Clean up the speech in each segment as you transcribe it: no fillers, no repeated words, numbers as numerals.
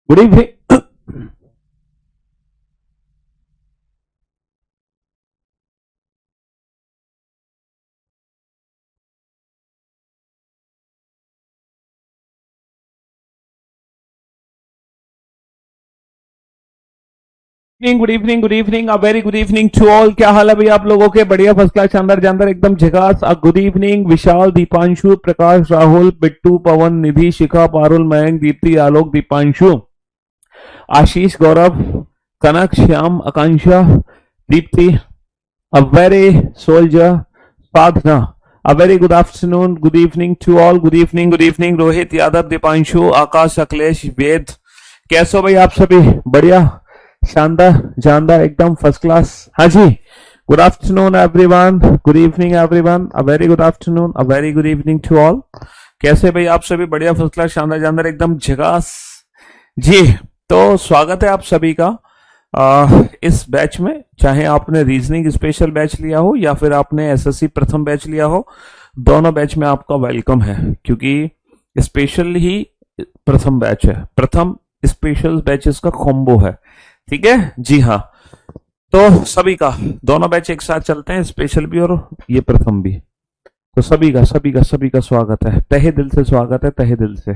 Good evening. Good evening, good evening, a very good evening to all. क्या हाल है भाई आप लोगों के? बढ़िया, फर्स्ट क्लास, शानदार जानदार, एकदम झकास। A good evening Vishal, Deepanshu, Prakash, Rahul, Bittu, Pawan, Nidhi, Shikha, Parul, Mayank, Deepti, Alok, Deepanshu, Ashish, Gaurav, Kanak, Shyam, Akanksha, Deepti, a very soldier, Sadhana, a very good afternoon, good evening to all. Good evening, good evening Rohit, Yadav, Deepanshu, Akash, Akhilesh, Ved. कैसे हो भाई आप सभी? बढ़िया, शानदार जानदार, एकदम फर्स्ट क्लास। हाँ जी, good afternoon everyone, good evening everyone, a very good afternoon, a very good evening to all. कैसे भाई आप सभी? बढ़िया, फर्स्ट क्लास, शानदार जानदार, एकदम झकास जी। तो स्वागत है आप सभी का इस बैच में। चाहे आपने रीजनिंग स्पेशल बैच लिया हो या फिर आपने एसएससी प्रथम बैच लिया हो, दोनों बैच में आपका वेलकम है, क्योंकि स्पेशल ही प्रथम बैच है। प्रथम स्पेशल बैचेस का कॉम्बो है, ठीक है जी। हाँ, तो सभी का दोनों बैच एक साथ चलते हैं, स्पेशल भी और ये प्रथम भी। तो सभी का स्वागत है, तहे दिल से स्वागत है, तहे दिल से।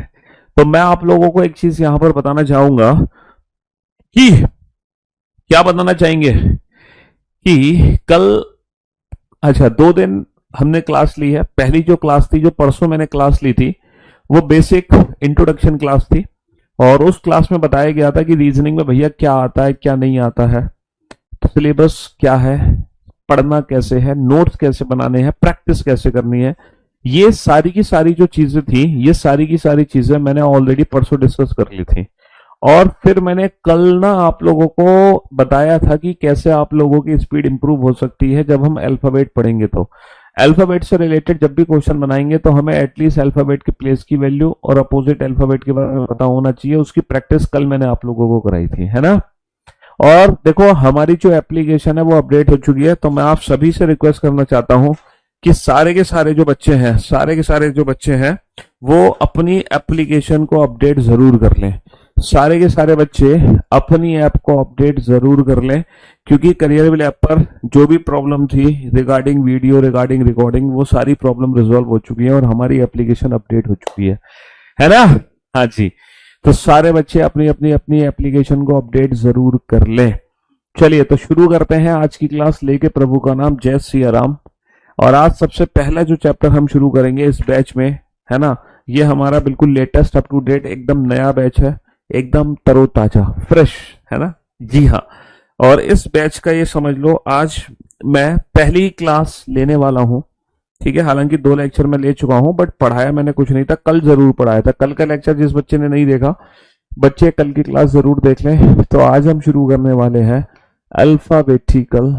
तो मैं आप लोगों को एक चीज यहां पर बताना चाहूंगा कि क्या बताना चाहेंगे कि कल, अच्छा, 2 दिन हमने क्लास ली है। पहली जो क्लास थी, जो परसों मैंने क्लास ली थी, वो बेसिक इंट्रोडक्शन क्लास थी। और उस क्लास में बताया गया था कि रीजनिंग में भैया क्या आता है, क्या नहीं आता है, सिलेबस क्या है, पढ़ना कैसे है, नोट्स कैसे बनाने हैं, प्रैक्टिस कैसे करनी है। ये सारी की सारी जो चीजें थी, ये सारी की सारी चीजें मैंने ऑलरेडी परसों डिस्कस कर ली थी। और फिर मैंने कल ना आप लोगों को बताया था कि कैसे आप लोगों की स्पीड इंप्रूव हो सकती है जब हम अल्फाबेट पढ़ेंगे। तो अल्फाबेट से रिलेटेड जब भी क्वेश्चन बनाएंगे तो हमें एटलीस्ट अल्फाबेट के प्लेस की वैल्यू और अपोजिट अल्फाबेट के बारे में पता होना चाहिए। उसकी प्रैक्टिस कल मैंने आप लोगों को कराई थी, है ना। और देखो, हमारी जो एप्लीकेशन है वो अपडेट हो चुकी है। तो मैं आप सभी से रिक्वेस्ट करना चाहता हूं कि सारे के सारे जो बच्चे हैं, सारे के सारे जो बच्चे हैं, वो अपनी एप्लीकेशन को अपडेट जरूर कर लें। सारे के सारे बच्चे अपनी ऐप को अपडेट जरूर कर लें, क्योंकि करियरविल ऐप पर जो भी प्रॉब्लम थी रिगार्डिंग वीडियो, रिगार्डिंग रिकॉर्डिंग, वो सारी प्रॉब्लम रिजॉल्व हो चुकी है और हमारी एप्लीकेशन अपडेट हो चुकी है ना। हाँ जी, तो सारे बच्चे अपनी अपनी अपनी एप्लीकेशन को अपडेट जरूर कर लें। चलिए, तो शुरू करते हैं आज की क्लास। लेके प्रभु का नाम, जय सिया राम। और आज सबसे पहला जो चैप्टर हम शुरू करेंगे इस बैच में, है ना, ये हमारा बिल्कुल लेटेस्ट, अप टू डेट, एकदम नया बैच है, एकदम तरोताजा, फ्रेश, है ना जी। हाँ, और इस बैच का ये समझ लो, आज मैं पहली क्लास लेने वाला हूं, ठीक है। हालांकि 2 लेक्चर मैं ले चुका हूं, बट पढ़ाया मैंने कुछ नहीं था। कल जरूर पढ़ाया था। कल का लेक्चर जिस बच्चे ने नहीं देखा, बच्चे कल की क्लास जरूर देख लें। तो आज हम शुरू करने वाले हैं अल्फाबेटिकल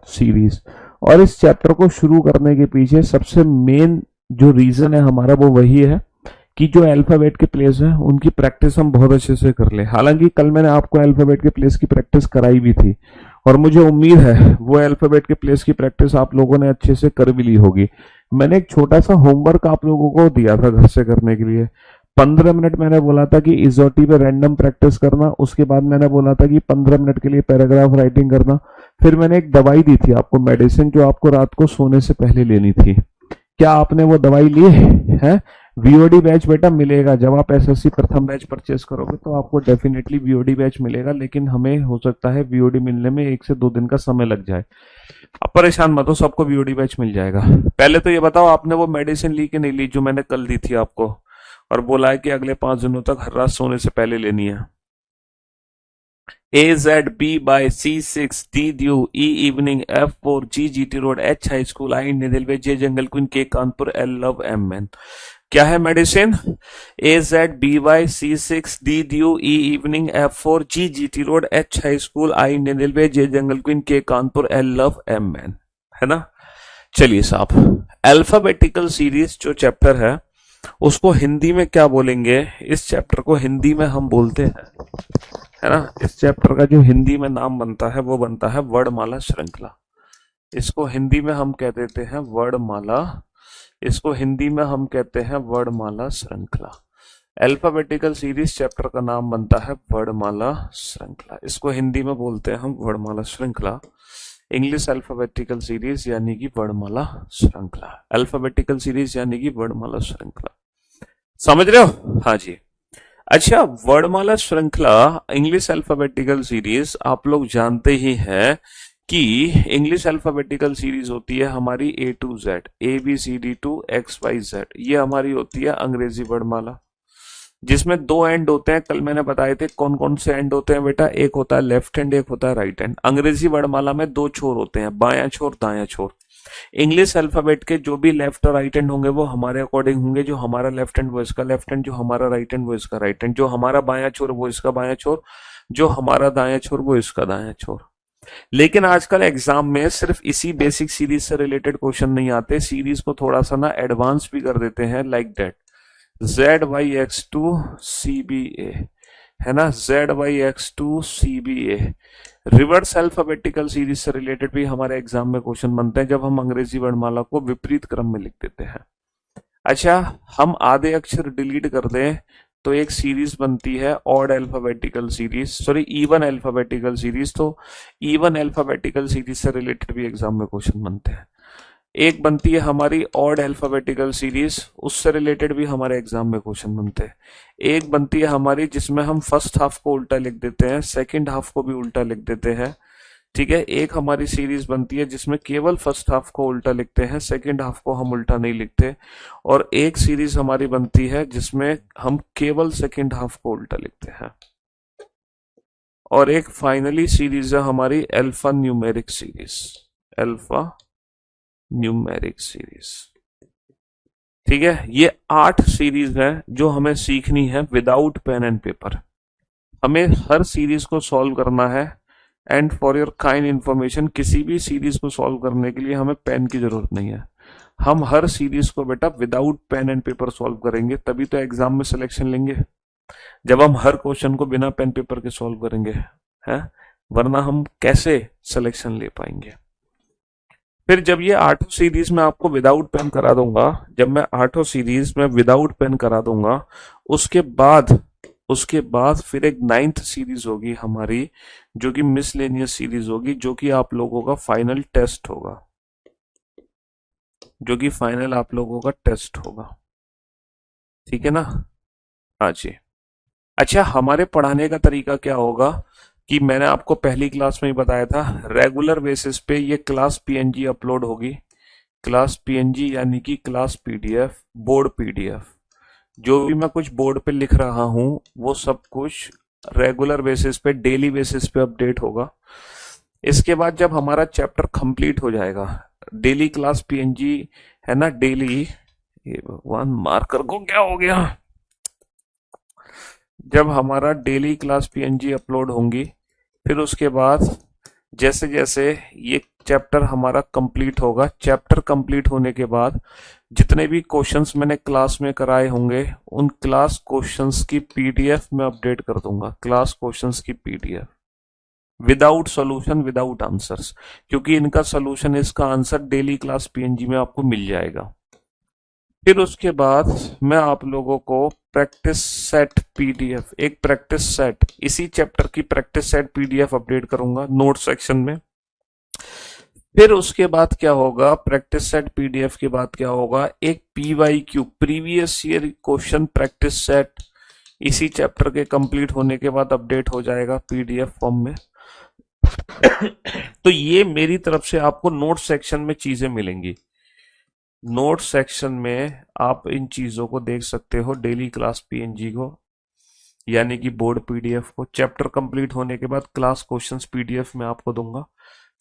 सीरीज। और इस चैप्टर को शुरू करने के पीछे सबसे मेन जो रीजन है हमारा, वो वही है कि जो अल्फाबेट के प्लेस हैं उनकी प्रैक्टिस हम बहुत अच्छे से कर ले। हालांकि कल मैंने आपको अल्फाबेट के प्लेस की प्रैक्टिस कराई भी थी, और मुझे उम्मीद है वो अल्फाबेट के प्लेस की प्रैक्टिस आप लोगों ने अच्छे से कर भी ली होगी। मैंने एक छोटा सा होमवर्क आप लोगों को दिया था घर से करने के लिए। 15 मिनट मैंने बोला था कि इजोटी पे रैंडम प्रैक्टिस करना। उसके बाद मैंने बोला था कि 15 मिनट के लिए पैराग्राफ राइटिंग करना। फिर मैंने एक दवाई दी थी आपको, मेडिसिन, जो आपको रात को सोने से पहले लेनी थी। क्या आपने वो दवाई ली है? वीओडी बैच बेटा मिलेगा। जब आप एसएससी प्रथम बैच परचेस करोगे तो आपको डेफिनेटली वीओडी बैच मिलेगा, लेकिन हमें हो सकता है वीओडी मिलने में 1 से 2 दिन का समय लग जाए। अब परेशान मत हो, सबको वीओडी बैच मिल जाएगा। पहले तो ये बताओ, आपने वो मेडिसिन ली कि नहीं ली जो मैंने कल दी थी आपको, और बोला है कि अगले 5 दिनों तक हर रात सोने से पहले लेनी है। AZB by C6 D Due E Evening F4 G GT Road H High School I निदिलवे J jungle queen K Kanpur L love M N। क्या है medicine? AZBY C6 D Due E Evening F4 G GT Road H High School I निदिलवे J jungle queen K Kanpur L love M N, है ना। चलिए साहब, alphabetical series जो chapter है उसको हिंदी में क्या बोलेंगे? इस चैप्टर को हिंदी में हम बोलते हैं, है ना, इस चैप्टर का जो हिंदी में नाम बनता है वो बनता है वर्णमाला श्रृंखला। इसको हिंदी में हम कह देते हैं वर्णमाला, इसको हिंदी में हम कहते हैं वर्णमाला श्रृंखला। अल्फाबेटिकल सीरीज चैप्टर का नाम बनता है वर्णमाला श्रृंखला। इसको हिंदी में बोलते हैं हम वर्णमाला श्रृंखला। इंग्लिश अल्फाबेटिकल सीरीज यानी कि वर्णमाला श्रृंखला। अल्फाबेटिकल सीरीज यानी कि वर्णमाला श्रृंखला, समझ रहे हो? हाँ जी। अच्छा, वर्णमाला श्रृंखला इंग्लिश अल्फाबेटिकल सीरीज आप लोग जानते ही हैं कि इंग्लिश अल्फाबेटिकल सीरीज होती है हमारी A to Z, ABCD to XYZ। ये हमारी होती है अंग्रेजी वर्णमाला, जिसमें दो एंड होते हैं। कल मैंने बताए थे कौन कौन से एंड होते हैं बेटा। एक होता है लेफ्ट हैंड, एक होता है राइट हैंड। अंग्रेजी वर्णमाला में दो छोर होते हैं, बायां छोर दायां छोर। इंग्लिश अल्फाबेट के जो भी लेफ्ट और राइट हैंड होंगे वो हमारे अकॉर्डिंग होंगे। जो हमारा लेफ्ट हैंड वो इसका लेफ्ट हैंड, जो हमारा राइट हैंड वो इसका राइट हैंड, जो हमारा बायां छोर वो इसका बायां छोर, जो हमारा दायां छोर वो इसका दायां छोर। लेकिन आजकल एग्जाम में सिर्फ इसी बेसिक सीरीज से रिलेटेड क्वेश्चन नहीं आते, सीरीज को थोड़ा सा ना एडवांस भी कर देते हैं। लाइक दैट ZYX2 CBA, है ना, ZYX2 CBA। Reverse alphabetical series से रिलेटेड भी हमारे एग्जाम में क्वेश्चन बनते हैं जब हम अंग्रेजी वर्णमाला को विपरीत क्रम में लिख देते हैं। अच्छा, हम आधे अक्षर डिलीट कर दें तो एक सीरीज बनती है odd alphabetical series, sorry even alphabetical series. तो इवन अल्फाबेटिकल सीरीज से रिलेटेड भी एग्जाम में क्वेश्चन बनते हैं। एक बनती है हमारी ऑड अल्फाबेटिकल सीरीज, उससे रिलेटेड भी हमारे एग्जाम में क्वेश्चन बनते हैं। एक बनती है हमारी जिसमें हम फर्स्ट हाफ को उल्टा लिख देते हैं, सेकंड हाफ को भी उल्टा लिख देते हैं, ठीक है। एक हमारी सीरीज बनती है जिसमें केवल फर्स्ट हाफ को उल्टा लिखते हैं, सेकंड हाफ को हम उल्टा नहीं लिखते। और एक सीरीज हमारी बनती है जिसमें हम केवल सेकंड हाफ को उल्टा लिखते हैं। और एक फाइनली सीरीज है हमारी alpha numeric series, alpha numeric series, ठीक है। ये 8 सीरीज है जो हमें सीखनी है विदाउट पेन एंड पेपर। हमें हर सीरीज को सॉल्व करना है। And for your kind information, किसी भी सीरीज को सॉल्व करने के लिए हमें पेन की जरूरत नहीं है। हम हर सीरीज को बेटा without pen and paper solve करेंगे, तभी तो एग्जाम में सिलेक्शन लेंगे। जब हम हर क्वेश्चन को बिना पेन पेपर के सॉल्व करेंगे, है, वरना हम कैसे सिलेक्शन ले पाएंगे। फिर जब ये 8 सीरीज में आपको विदाउट पेन करा दूंगा, जब मैं 8 सीरीज में विदाउट पेन करा दूंगा, उसके बाद फिर एक 9th सीरीज होगी हमारी, जो कि मिसलेनियस सीरीज होगी, जो कि आप लोगों का फाइनल टेस्ट होगा, जो कि फाइनल आप लोगों का टेस्ट होगा, ठीक है ना। हाँ जी। अच्छा, हमारे पढ़ाने का तरीका क्या होगा कि मैंने आपको पहली क्लास में ही बताया था, रेगुलर बेसिस पे ये क्लास PNG अपलोड होगी। क्लास PNG यानी कि क्लास PDF, बोर्ड PDF। जो भी मैं कुछ बोर्ड पे लिख रहा हूं वो सब कुछ रेगुलर बेसिस पे, डेली बेसिस पे अपडेट होगा। इसके बाद जब हमारा चैप्टर कंप्लीट हो जाएगा, डेली क्लास PNG है ना, डेली, ये भगवान मार्कर को क्या हो गया, जब हमारा डेली क्लास PNG अपलोड होंगी, फिर उसके बाद जैसे जैसे ये चैप्टर हमारा कंप्लीट होगा, चैप्टर कंप्लीट होने के बाद जितने भी क्वेश्चंस मैंने क्लास में कराए होंगे उन क्लास क्वेश्चंस की PDF में अपडेट कर दूंगा। क्लास क्वेश्चंस की PDF without solution, without answers, क्योंकि इनका सॉल्यूशन, इसका आंसर डेली क्लास PNG में आपको मिल जाएगा। फिर उसके बाद मैं आप लोगों को प्रैक्टिस सेट PDF, एक प्रैक्टिस सेट, इसी चैप्टर की प्रैक्टिस सेट PDF अपडेट करूंगा नोट सेक्शन में। फिर उसके बाद क्या होगा, प्रैक्टिस सेट PDF के बाद क्या होगा, एक PYQ, previous year question practice set, इसी चैप्टर के कंप्लीट होने के बाद अपडेट हो जाएगा PDF फॉर्म में। तो ये मेरी तरफ से आपको नोट सेक्शन में चीजें मिलेंगी। नोट सेक्शन में आप इन चीजों को देख सकते हो, डेली क्लास PNG को यानी कि बोर्ड PDF को। चैप्टर कंप्लीट होने के बाद क्लास क्वेश्चंस PDF में आपको दूंगा,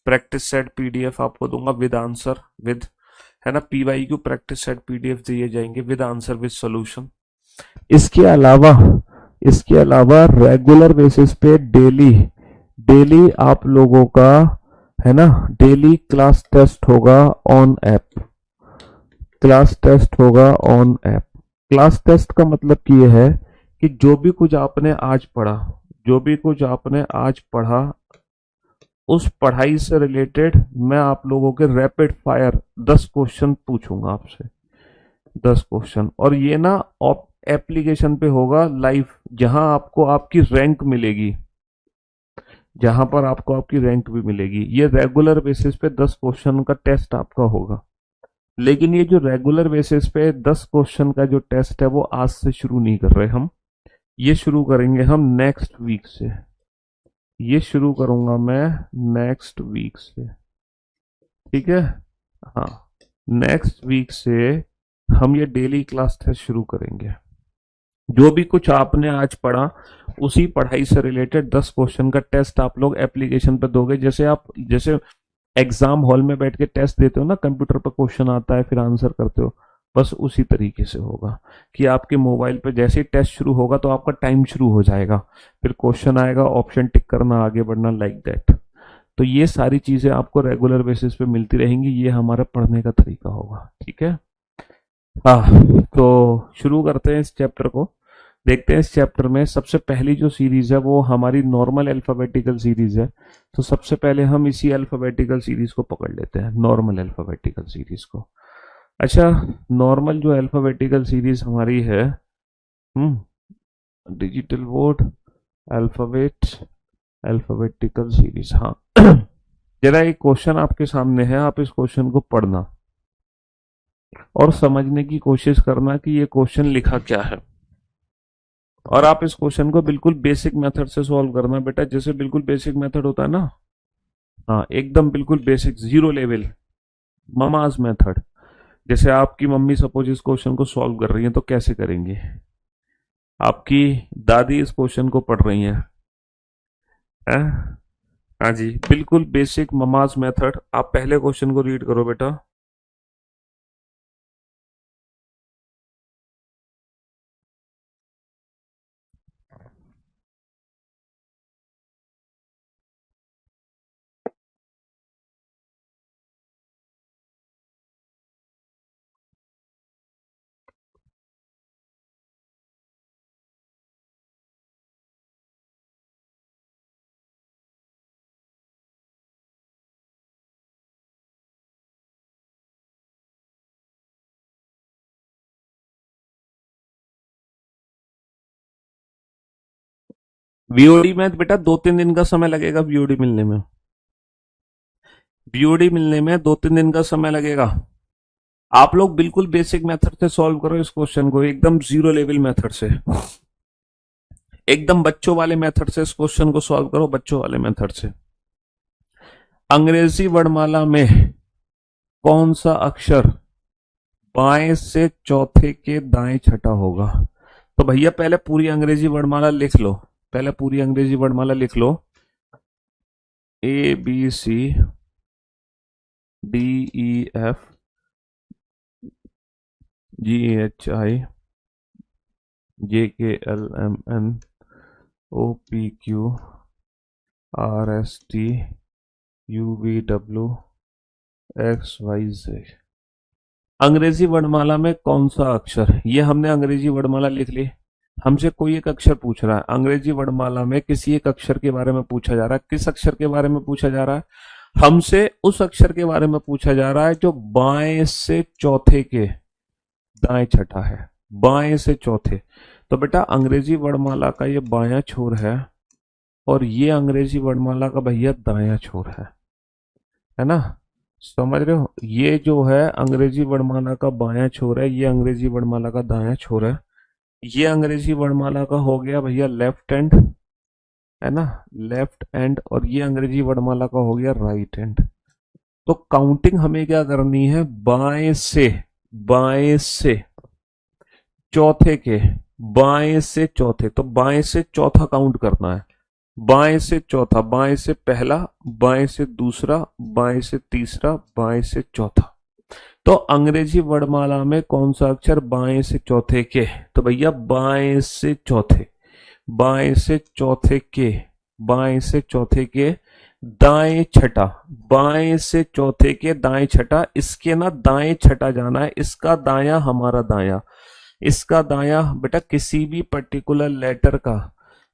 प्रैक्टिस सेट PDF आपको दूंगा विद आंसर, विद, है ना, PYQ प्रैक्टिस सेट PDF दिए जाएंगे विद आंसर, विद सॉल्यूशन। इसके अलावा रेगुलर बेसिस पे डेली आप लोगों का, है ना, डेली क्लास टेस्ट होगा ऑन ऐप। क्लास टेस्ट होगा ऑन ऐप। क्लास टेस्ट का मतलब ये है कि जो भी कुछ आपने आज पढ़ा, उस पढ़ाई से रिलेटेड मैं आप लोगों के रैपिड फायर 10 क्वेश्चन पूछूंगा आपसे, 10 क्वेश्चन। और ये ना एप्लीकेशन पे होगा लाइव, जहां आपको आपकी रैंक मिलेगी, जहां पर आपको आपकी रैंक भी मिलेगी। ये रेगुलर बेसिस पे 10 क्वेश्चन का टेस्ट आपका होगा। लेकिन ये जो रेगुलर बेसिस पे 10 क्वेश्चन का जो टेस्ट है वो आज से शुरू नहीं कर रहे हम, ये शुरू करेंगे हम नेक्स्ट वीक से। ये शुरू करूंगा मैं नेक्स्ट वीक से, ठीक है। हाँ, नेक्स्ट वीक से हम ये डेली क्लास टेस्ट शुरू करेंगे। जो भी कुछ आपने आज पढ़ा उसी पढ़ाई से रिलेटेड 10 क्वेश्चन का टेस्ट आप लोग एप्लीकेशन पे दोगे। जैसे एग्जाम हॉल में बैठ के टेस्ट देते हो ना, कंप्यूटर पर क्वेश्चन आता है फिर आंसर करते हो, बस उसी तरीके से होगा कि आपके मोबाइल पे जैसे ही टेस्ट शुरू होगा तो आपका टाइम शुरू हो जाएगा, फिर क्वेश्चन आएगा, ऑप्शन टिक करना, आगे बढ़ना, लाइक दैट। तो ये सारी चीजें आपको रेगुलर बेसिस पे मिलती रहेंगी, ये हमारा पढ़ने का तरीका होगा, ठीक है। हाँ, तो शुरू करते हैं इस चैप्टर को। देखते हैं इस चैप्टर में सबसे पहली जो सीरीज है वो हमारी नॉर्मल अल्फाबेटिकल सीरीज है। तो सबसे पहले हम इसी अल्फाबेटिकल सीरीज को पकड़ लेते हैं, नॉर्मल अल्फाबेटिकल सीरीज को। अच्छा, नॉर्मल जो अल्फाबेटिकल सीरीज हमारी है, डिजिटल बोर्ड अल्फाबेटिकल सीरीज, हाँ। जरा एक क्वेश्चन आपके सामने है, आप इस क्वेश्चन को पढ़ना और समझने की कोशिश करना कि ये क्वेश्चन लिखा क्या है। और आप इस क्वेश्चन को बिल्कुल बेसिक मेथड से सॉल्व करना बेटा, जैसे बिल्कुल बेसिक मेथड होता है ना, हाँ एकदम बिल्कुल basic, zero level, mama's method. जैसे आपकी मम्मी सपोज इस क्वेश्चन को सॉल्व कर रही है तो कैसे करेंगे, आपकी दादी इस क्वेश्चन को पढ़ रही हैं, हाँ जी, बिल्कुल बेसिक ममाज मेथड। आप पहले क्वेश्चन को रीड करो बेटा। बीओडी में बेटा 2-3 दिन का समय लगेगा, बीओडी मिलने में, बीओडी मिलने में 2-3 दिन का समय लगेगा। आप लोग बिल्कुल बेसिक मेथड से सॉल्व करो इस क्वेश्चन को, एकदम जीरो लेवल मेथड से, एकदम बच्चों वाले मेथड से इस क्वेश्चन को सॉल्व करो, बच्चों वाले मेथड से। अंग्रेजी वर्णमाला में कौन सा अक्षर बाएं से चौथे के दाएं छठा होगा? तो भैया पहले पूरी अंग्रेजी वर्णमाला लिख लो, पहले पूरी अंग्रेजी वर्णमाला लिख लो, ABC DEF GHI JKLMN OPQ RST UVW XYZ। अंग्रेजी वर्णमाला में कौन सा अक्षर, ये हमने अंग्रेजी वर्णमाला लिख ली। हमसे कोई एक अक्षर पूछ रहा है, अंग्रेजी वर्णमाला में किसी एक अक्षर के बारे में पूछा जा रहा है। किस अक्षर के बारे में पूछा जा रहा है? हमसे उस अक्षर के बारे में पूछा जा रहा है जो बाएं से चौथे के दाएं छठा है, बाएं से चौथे। तो बेटा अंग्रेजी वर्णमाला का ये बायां छोर है और ये अंग्रेजी वर्णमाला का भैया दायां छोर है ना, समझ रहे हो? ये जो है अंग्रेजी वर्णमाला का बायां छोर है, ये अंग्रेजी वर्णमाला का दायां छोर है। ये अंग्रेजी वर्णमाला का हो गया भैया लेफ्ट हैंड, है ना, लेफ्ट हैंड, और ये अंग्रेजी वर्णमाला का हो गया राइट हैंड। तो काउंटिंग हमें क्या करनी है, बाएं से चौथे के, बाएं से चौथे, तो बाएं से चौथा काउंट करना है, बाएं से चौथा, बाएं से पहला, बाएं से दूसरा, बाएं से तीसरा, बाएं से चौथा। तो अंग्रेजी वर्णमाला में कौन सा अक्षर बाएं से चौथे के? तो भैया बाएं से चौथे, बाएं से चौथे के, बाएं से चौथे के दाएं छठा, बाएं से चौथे के दाएं छठा। इसके ना दाएं छठा जाना है, इसका दाया हमारा दाया, इसका दाया बेटा किसी भी पर्टिकुलर लेटर का,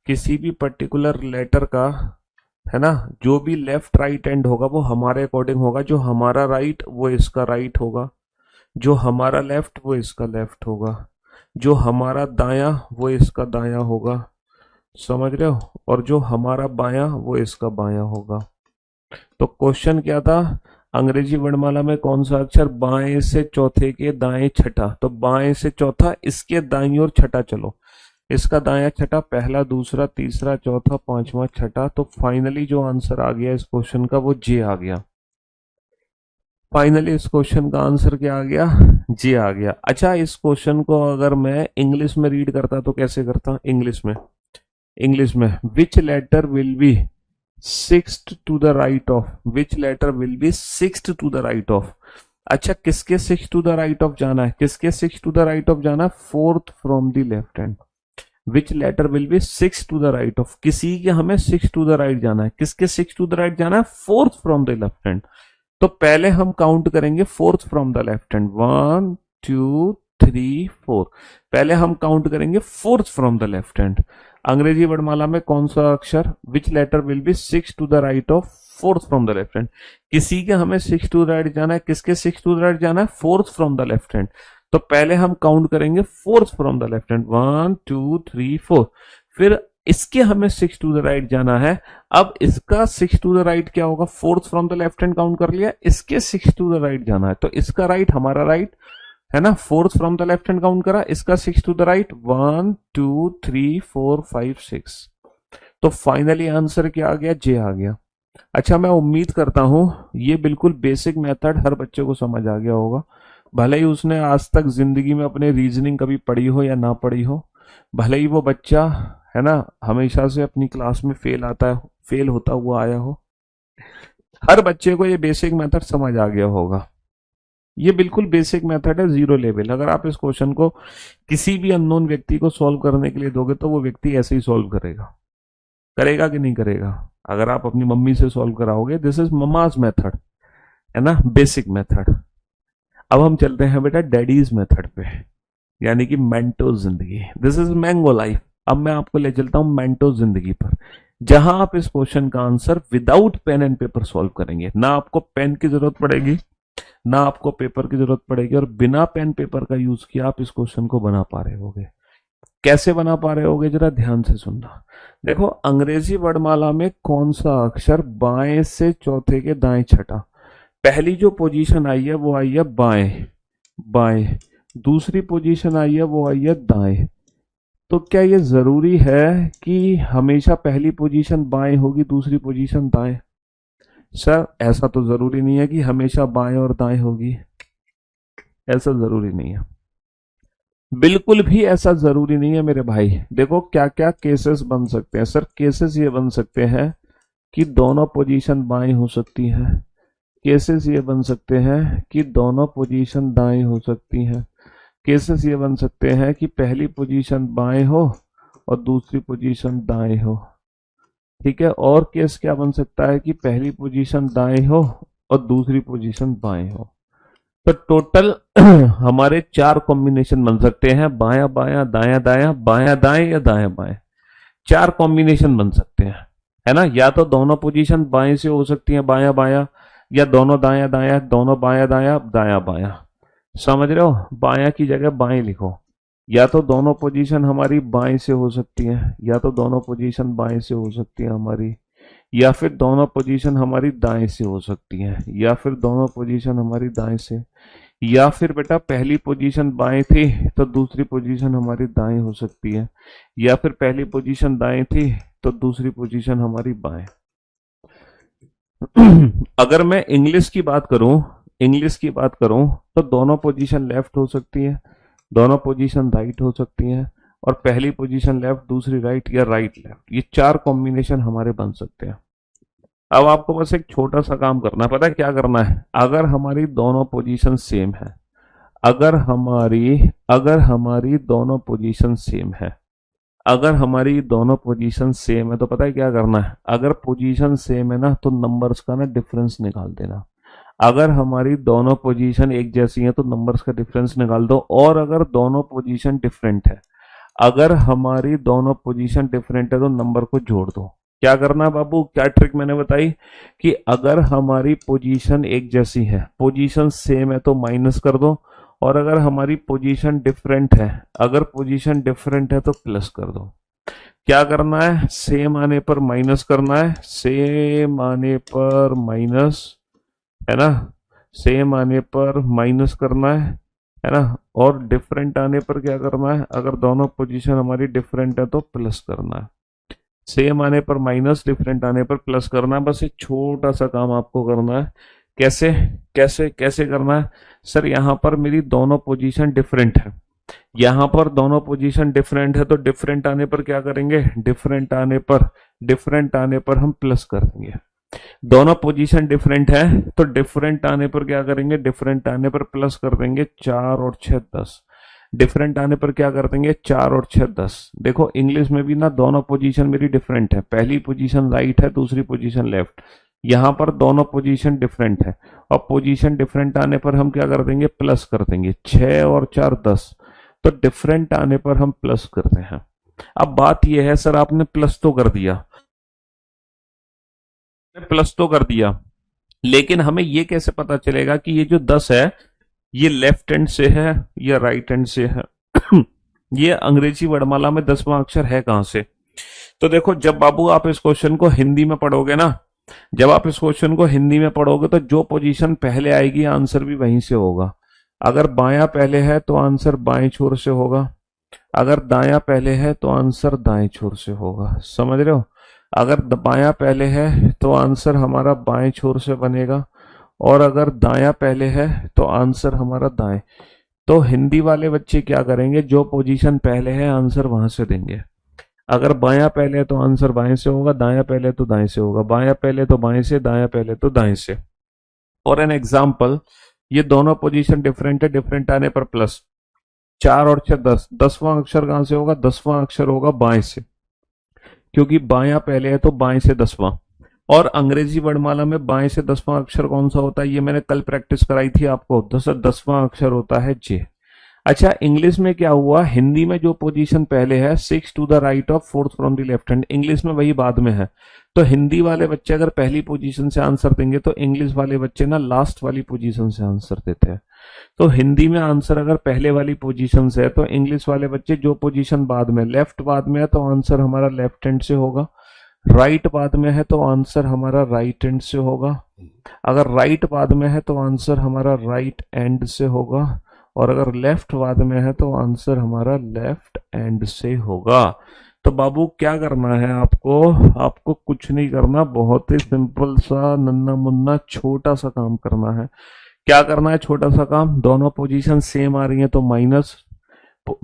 किसी भी पर्टिकुलर लेटर का, है ना, जो भी लेफ्ट राइट एंड होगा वो हमारे अकॉर्डिंग होगा। जो हमारा राइट वो इसका राइट होगा, जो हमारा लेफ्ट वो इसका लेफ्ट होगा, जो हमारा दायां वो इसका दायां होगा, समझ रहे हो, और जो हमारा बायां वो इसका बायां होगा। तो क्वेश्चन क्या था, अंग्रेजी वर्णमाला में कौन सा अक्षर बाएं से चौथे के दाएं छठा, तो बाएं से चौथा, इसके दाईं ओर छठा, चलो इसका दायां छठा, पहला दूसरा तीसरा चौथा पांचवा छठा, तो फाइनली जो आंसर आ गया इस क्वेश्चन का वो जे आ गया। फाइनली इस क्वेश्चन का आंसर क्या आ गया, जे आ गया। अच्छा, इस क्वेश्चन को अगर मैं इंग्लिश में रीड करता तो कैसे करता, इंग्लिश में which letter will be sixth to the right of, which letter will be sixth to the right of. अच्छा, किसके six to the right of जाना है, किसके six to the right of जाना है, fourth from the left hand. Which letter will be six to the right of, किसी के हमें सिक्स टू द राइट जाना है, किसके सिक्स टू द राइट जाना है, fourth from the left hand. तो पहले हम काउंट करेंगे fourth from the left hand, 1 2 3 4, पहले हम काउंट करेंगे fourth from the left hand. अंग्रेजी वर्णमाला में कौन सा अक्षर, which letter will be six to the right of fourth from the left hand, किसी के हमें सिक्स टू द राइट जाना है, किसके सिक्स टू द राइट जाना है, fourth from the left hand. तो पहले हम काउंट करेंगे fourth from the left hand, 1 2 3 4, फिर इसके हमें सिक्स टू द राइट जाना है। अब इसका सिक्स टू द राइट क्या होगा, fourth from the left hand count कर लिया, इसके सिक्स टू द राइट जाना है, तो इसका राइट हमारा राइट है ना, fourth from the left hand count करा, इसका सिक्स टू द राइट, 1 2 3 4 5 6, तो फाइनली आंसर क्या आ गया, जे आ गया। अच्छा, मैं उम्मीद करता हूं ये बिल्कुल बेसिक मेथड हर बच्चे को समझ आ गया होगा, भले ही उसने आज तक जिंदगी में अपने रीजनिंग कभी पढ़ी हो या ना पढ़ी हो, भले ही वो बच्चा है ना हमेशा से अपनी क्लास में फेल होता हुआ आया हो, हर बच्चे को ये बेसिक मेथड समझ आ गया होगा। ये बिल्कुल बेसिक मेथड है, जीरो लेवल। अगर आप इस क्वेश्चन को किसी भी अननोन व्यक्ति को सॉल्व करने के लिए दोगे तो वो व्यक्ति ऐसे ही सॉल्व करेगा कि नहीं करेगा। अगर आप अपनी मम्मी से सॉल्व कराओगे, दिस इज ममाज मेथड, है ना, बेसिक मेथड। अब हम चलते हैं बेटा डैडीज मेथड पे, यानी कि मेंटो जिंदगी, दिस इज मैंगो लाइफ। अब मैं आपको ले चलता हूं मेंटो जिंदगी पर, जहां आप इस क्वेश्चन का answer without pen and paper solve करेंगे। ना आपको पेन की जरूरत पड़ेगी, ना आपको पेपर की जरूरत पड़ेगी, और बिना पेन पेपर का यूज किए आप इस क्वेश्चन को बना पा रहे होगे। कैसे बना पा रहे होगे, जरा ध्यान से सुनना। देखो, अंग्रेजी वर्णमाला में कौन सा अक्षर बाएं से चौथे के दाएं छठा, पहली जो पोजीशन आई है वो आई है बाएं, दूसरी पोजीशन आई है वो आई है दाएं। तो क्या ये जरूरी है कि हमेशा पहली पोजीशन बाएं होगी, दूसरी पोजीशन दाएं? सर, ऐसा तो जरूरी नहीं है कि हमेशा बाएं और दाएं होगी, ऐसा जरूरी नहीं है, बिल्कुल भी ऐसा जरूरी नहीं है मेरे भाई। देखो क्या क्या केसेस बन सकते हैं। सर, केसेस ये बन सकते हैं कि दोनों पोजीशन बाएं हो सकती हैं, केसेस ये बन सकते हैं कि दोनों पोजीशन दाएं हो सकती हैं, केसेस ये बन सकते हैं कि पहली पोजीशन बाएं हो और दूसरी पोजीशन दाएं हो, ठीक है। और केस क्या बन सकता है कि पहली पोजीशन दाएं हो और दूसरी पोजीशन बाएं हो। तो टोटल हमारे चार कॉम्बिनेशन बन सकते हैं, बायां बायां, दायां दायां, बायां दाएं या दायां बाएं, चार कॉम्बिनेशन बन सकते हैं, है ना। या तो दोनों पोजीशन बाएं से हो सकती है, बायां बायां, या दोनों दायां दायां, दोनों बायां दायां, दायां बायां, समझ रहे हो, बायां की जगह बाएं लिखो। या तो दोनों पोजीशन हमारी बाएं से हो सकती है, या तो दोनों पोजीशन बाएं से हो सकती है हमारी, या फिर दोनों पोजीशन हमारी दाएं से हो सकती है, या फिर दोनों पोजीशन हमारी दाएं से, या फिर बेटा पहली पोजीशन बाएं थी तो दूसरी पोजीशन हमारी दाएं हो सकती है, या फिर पहली पोजीशन दाएं थी तो दूसरी पोजीशन हमारी बाएं। अगर मैं इंग्लिश की बात करूं तो दोनों पोजीशन लेफ्ट हो सकती है, दोनों पोजीशन राइट हो सकती हैं, और पहली पोजीशन लेफ्ट, दूसरी राइट, या राइट लेफ्ट, ये चार कॉम्बिनेशन हमारे बन सकते हैं। अब आपको बस एक छोटा सा काम करना है, पता है क्या करना है? अगर हमारी दोनों पोजीशन सेम है, अगर हमारी दोनों पोजीशन सेम है, अगर हमारी दोनों पोजीशन सेम है तो पता है क्या करना है? अगर पोजीशन सेम है ना तो नंबर्स का ना डिफरेंस निकाल देना। अगर हमारी दोनों पोजीशन एक जैसी है तो नंबर्स का डिफरेंस निकाल दो। और अगर दोनों पोजीशन डिफरेंट है, अगर हमारी दोनों पोजीशन डिफरेंट है तो नंबर को जोड़ दो। क्या करना बाबू, क्या ट्रिक मैंने बताई कि अगर हमारी पोजीशन एक जैसी है, पोजीशन सेम है तो माइनस कर दो, और अगर हमारी पोजीशन डिफरेंट है, अगर पोजीशन डिफरेंट है तो प्लस कर दो। क्या करना है, सेम आने पर माइनस करना है, सेम आने पर माइनस, है ना, सेम आने पर माइनस करना है ना, और डिफरेंट आने पर क्या करना है, अगर दोनों पोजीशन हमारी डिफरेंट है तो प्लस करना है। सेम आने पर माइनस, डिफरेंट आने पर प्लस करना है। बस एक छोटा सा काम आपको करना है। कैसे कैसे कैसे करना है सर, यहाँ पर मेरी दोनों पोजीशन डिफरेंट है, यहाँ पर दोनों पोजीशन डिफरेंट है, तो डिफरेंट आने पर क्या करेंगे, डिफरेंट आने पर हम प्लस कर देंगे। दोनों पोजीशन डिफरेंट है तो डिफरेंट आने पर क्या करेंगे, डिफरेंट आने पर प्लस कर देंगे। 4 और 6 10, डिफरेंट आने पर क्या कर देंगे, 4 और 6 10। देखो इंग्लिश में भी ना दोनों पोजीशन मेरी डिफरेंट है, पहली पोजीशन राइट है, दूसरी पोजीशन लेफ्ट। यहाँ पर दोनों पोजीशन डिफरेंट है, और पोजीशन डिफरेंट आने पर हम क्या कर देंगे, प्लस कर देंगे। 6 और 4 10, तो डिफरेंट आने पर हम प्लस करते हैं। अब बात यह है सर, आपने प्लस तो कर दिया, प्लस तो कर दिया, लेकिन हमें ये कैसे पता चलेगा कि ये जो 10 है ये लेफ्ट हैंड से है या राइट हैंड से है? ये अंग्रेजी वर्णमाला में 10वां अक्षर है कहां से? तो देखो, जब बाबू आप इस क्वेश्चन को हिंदी में पढ़ोगे ना, जब आप इस क्वेश्चन को हिंदी में पढ़ोगे तो जो पोजीशन पहले आएगी आंसर भी वहीं से होगा। अगर बायां पहले है तो आंसर बाएं छोर से होगा, अगर दायां पहले है तो आंसर दाएं छोर से होगा। समझ रहे हो? अगर बायां पहले है तो आंसर हमारा बाएं छोर से बनेगा, और अगर दायां पहले है तो आंसर हमारा दाएं। तो हिंदी वाले बच्चे क्या करेंगे, जो पोजीशन पहले है आंसर वहां से देंगे। अगर बायां पहले है तो आंसर बाएं से होगा, दायां पहले तो दाएं से होगा, बायां पहले तो बाएं से, दायां पहले तो दाएं से। और एन एग्जाम्पल, ये दोनों पोजीशन डिफरेंट है, डिफरेंट आने पर प्लस। 4 और 6 10, 10वां अक्षर कहां से होगा, 10वां अक्षर होगा बाएं से, क्योंकि बायां पहले है तो बाएं से 10वां। और अंग्रेजी वर्णमाला में बाएं से 10वां अक्षर कौन सा होता है, ये मैंने कल प्रैक्टिस कराई थी आपको। 10वां अक्षर होता है जे। अच्छा, इंग्लिश में क्या हुआ, हिंदी में जो पोजीशन पहले है 6 to the right of 4th from the left hand, English में वही बाद में है। तो हिंदी वाले बच्चे अगर पहली पोजीशन से आंसर देंगे तो इंग्लिश वाले बच्चे ना लास्ट वाली पोजीशन से आंसर देते हैं। तो हिंदी में आंसर अगर पहले वाली पोजीशन से है तो इंग्लिश वाले बच्चे जो पोजीशन बाद में, लेफ्ट बाद में है तो आंसर हमारा लेफ्ट हैंड से होगा, राइट बाद में है तो आंसर हमारा राइट हैंड से होगा, अगर राइट बाद में है तो आंसर हमारा राइट एंड से होगा, और अगर लेफ्ट बाद में है तो आंसर हमारा लेफ्ट एंड से होगा। तो बाबू क्या करना है आपको, आपको कुछ नहीं करना, बहुत ही सिंपल सा नन्ना मुन्ना छोटा सा काम करना है। क्या करना है छोटा सा काम, दोनों पोजीशन सेम आ रही है तो माइनस।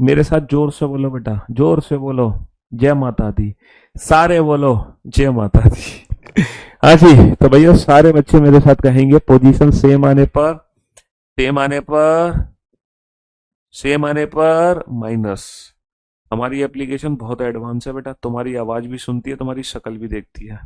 मेरे साथ जोर से बोलो बेटा, जोर से बोलो, जय माता दी। सारे बोलो जय माता दी। हाँ जी, तो भैया सारे बच्चे मेरे साथ कहेंगे, पोजीशन सेम आने पर, सेम आने पर, सेम आने पर माइनस। हमारी एप्लीकेशन बहुत एडवांस है बेटा, तुम्हारी आवाज भी सुनती है, तुम्हारी शक्ल भी देखती है।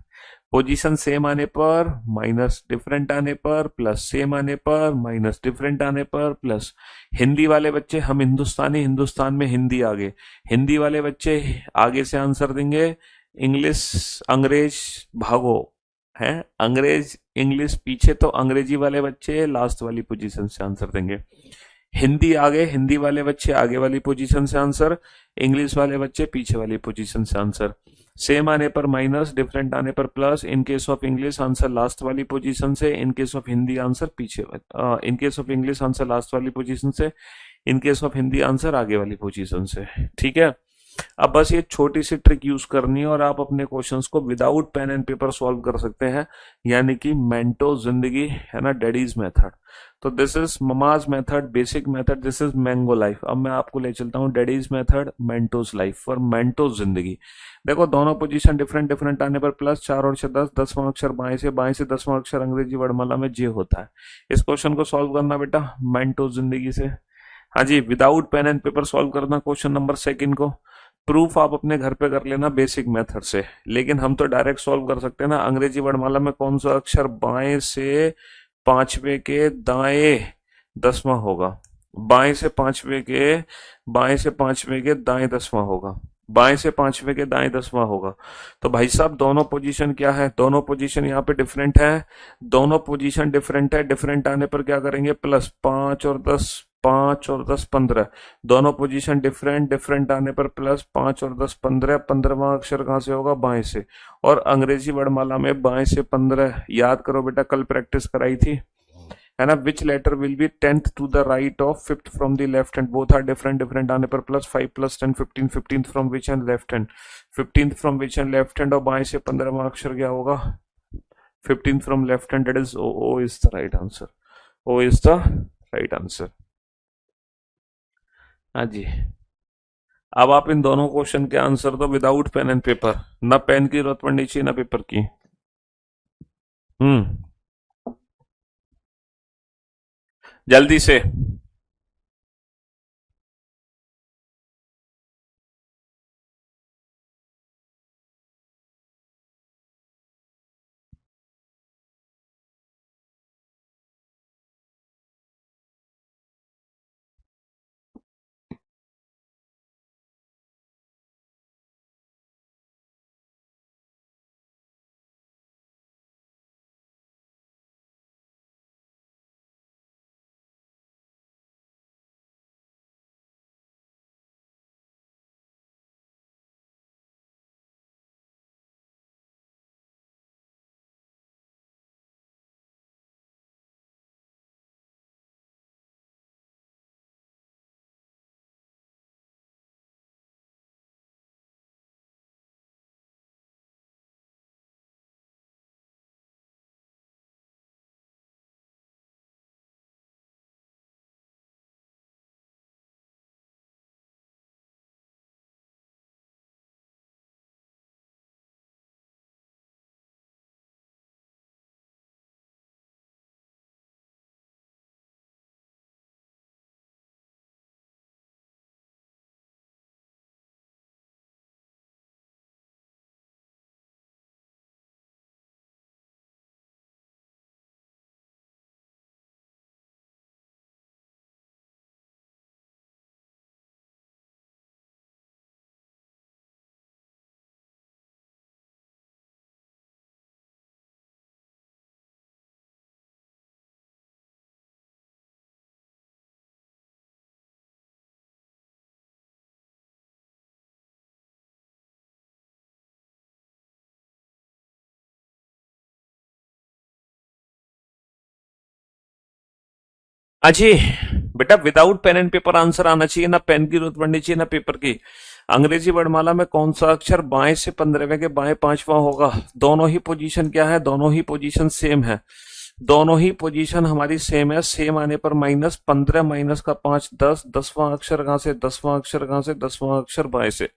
पोजीशन सेम आने पर माइनस, डिफरेंट आने पर प्लस, सेम आने पर माइनस, डिफरेंट आने पर प्लस। हिंदी वाले बच्चे, हम हिंदुस्तानी, हिंदुस्तान में हिंदी आगे, हिंदी वाले बच्चे आगे से आंसर देंगे, इंग्लिश अंग्रेज भागो, है अंग्रेज इंग्लिश पीछे, तो अंग्रेजी वाले बच्चे लास्ट वाली पोजीशन से आंसर देंगे। हिंदी आगे, हिंदी वाले बच्चे आगे वाली पोजीशन से आंसर, इंग्लिश वाले बच्चे पीछे वाली पोजीशन से आंसर। सेम आने पर माइनस, डिफरेंट आने पर plus. In case of English answer last वाली पोजीशन से, in case of Hindi answer पीछे, in case of English answer last वाली पोजीशन से, in case of Hindi answer आगे वाली पोजीशन से। ठीक है, अब बस ये छोटी सी ट्रिक यूज करनी है और आप अपने क्वेश्चंस को without pen and paper solve कर सकते हैं, यानी कि मेंटो जिंदगी, है ना, डैडीज मेथड। तो this is mama's method, basic method, this is mango life. अब मैं आपको ले चलता हूँ daddy's method, mentos life for mentos जिंदगी। देखो दोनों पोजीशन डिफरेंट, डिफरेंट आने पर प्लस। 4 और 6 10, 10वां अक्षर बाएं से, बाएं से 10वां अक्षर अंग्रेजी वर्णमाला में जे होता है। इस क्वेश्चन को सॉल्व करना बेटा मेंटोज जिंदगी से। हाँ जी, without pen and paper solve करना क्वेश्चन नंबर 2 को। प्रूफ आप अपने घर पे कर लेना बेसिक मेथड से, लेकिन हम तो डायरेक्ट सॉल्व कर सकते हैं ना। अंग्रेजी वर्णमाला में कौन सा अक्षर बाएं से 5वें के दाएं 10वां होगा, बाएं से 5वें के, बाएं से 5वें के दाएं 10वां होगा, बाएं से 5वें के दाएं 10वां होगा। तो भाई साहब दोनों पोजीशन क्या है, दोनों पोजीशन यहाँ पे डिफरेंट है, दोनों पोजीशन डिफरेंट है, डिफरेंट आने पर क्या करेंगे प्लस। 5 और 10, 5 और 10 15, दोनों पोजीशन डिफरेंट, डिफरेंट आने पर प्लस 5 और 10 15, 15वां अक्षर कहाँ से होगा, बाएं से। और अंग्रेजी वर्णमाला में बाएं से 15 याद करो बेटा, कल प्रैक्टिस कराई थी, है ना। Which letter will be 10th to the right of 5th from the left hand, both are different, different आने पर plus 5 plus 10 15, 15th from which hand, left hand, 15th from which hand, left hand, और बाएं से 15वां अक्षर क्या होगा, 15th from left hand, that is O, O is the right answer, O is the right answer. हाँ जी। अब आप इन दोनों क्वेश्चन के आंसर दो विदाउट पेन एंड पेपर, ना पेन की जरूरत पड़नी चाहिए ना पेपर की। हम्म, जल्दी से। अजी बेटा, without pen and paper answer आना चाहिए, ना पेन की जरूरत पड़नी चाहिए ना पेपर की। अंग्रेजी वर्णमाला में कौन सा अक्षर बाएं से 15वें के बाएं पांचवा होगा, दोनों ही पोजीशन क्या है, दोनों ही पोजीशन सेम है, दोनों ही पोजीशन हमारी सेम है। सेम आने पर माइनस 15 माइनस का 5 10, 10वां अक्षर कहां से, 10वां अक्षर कहां से, 10वां अक्षर बाएं से।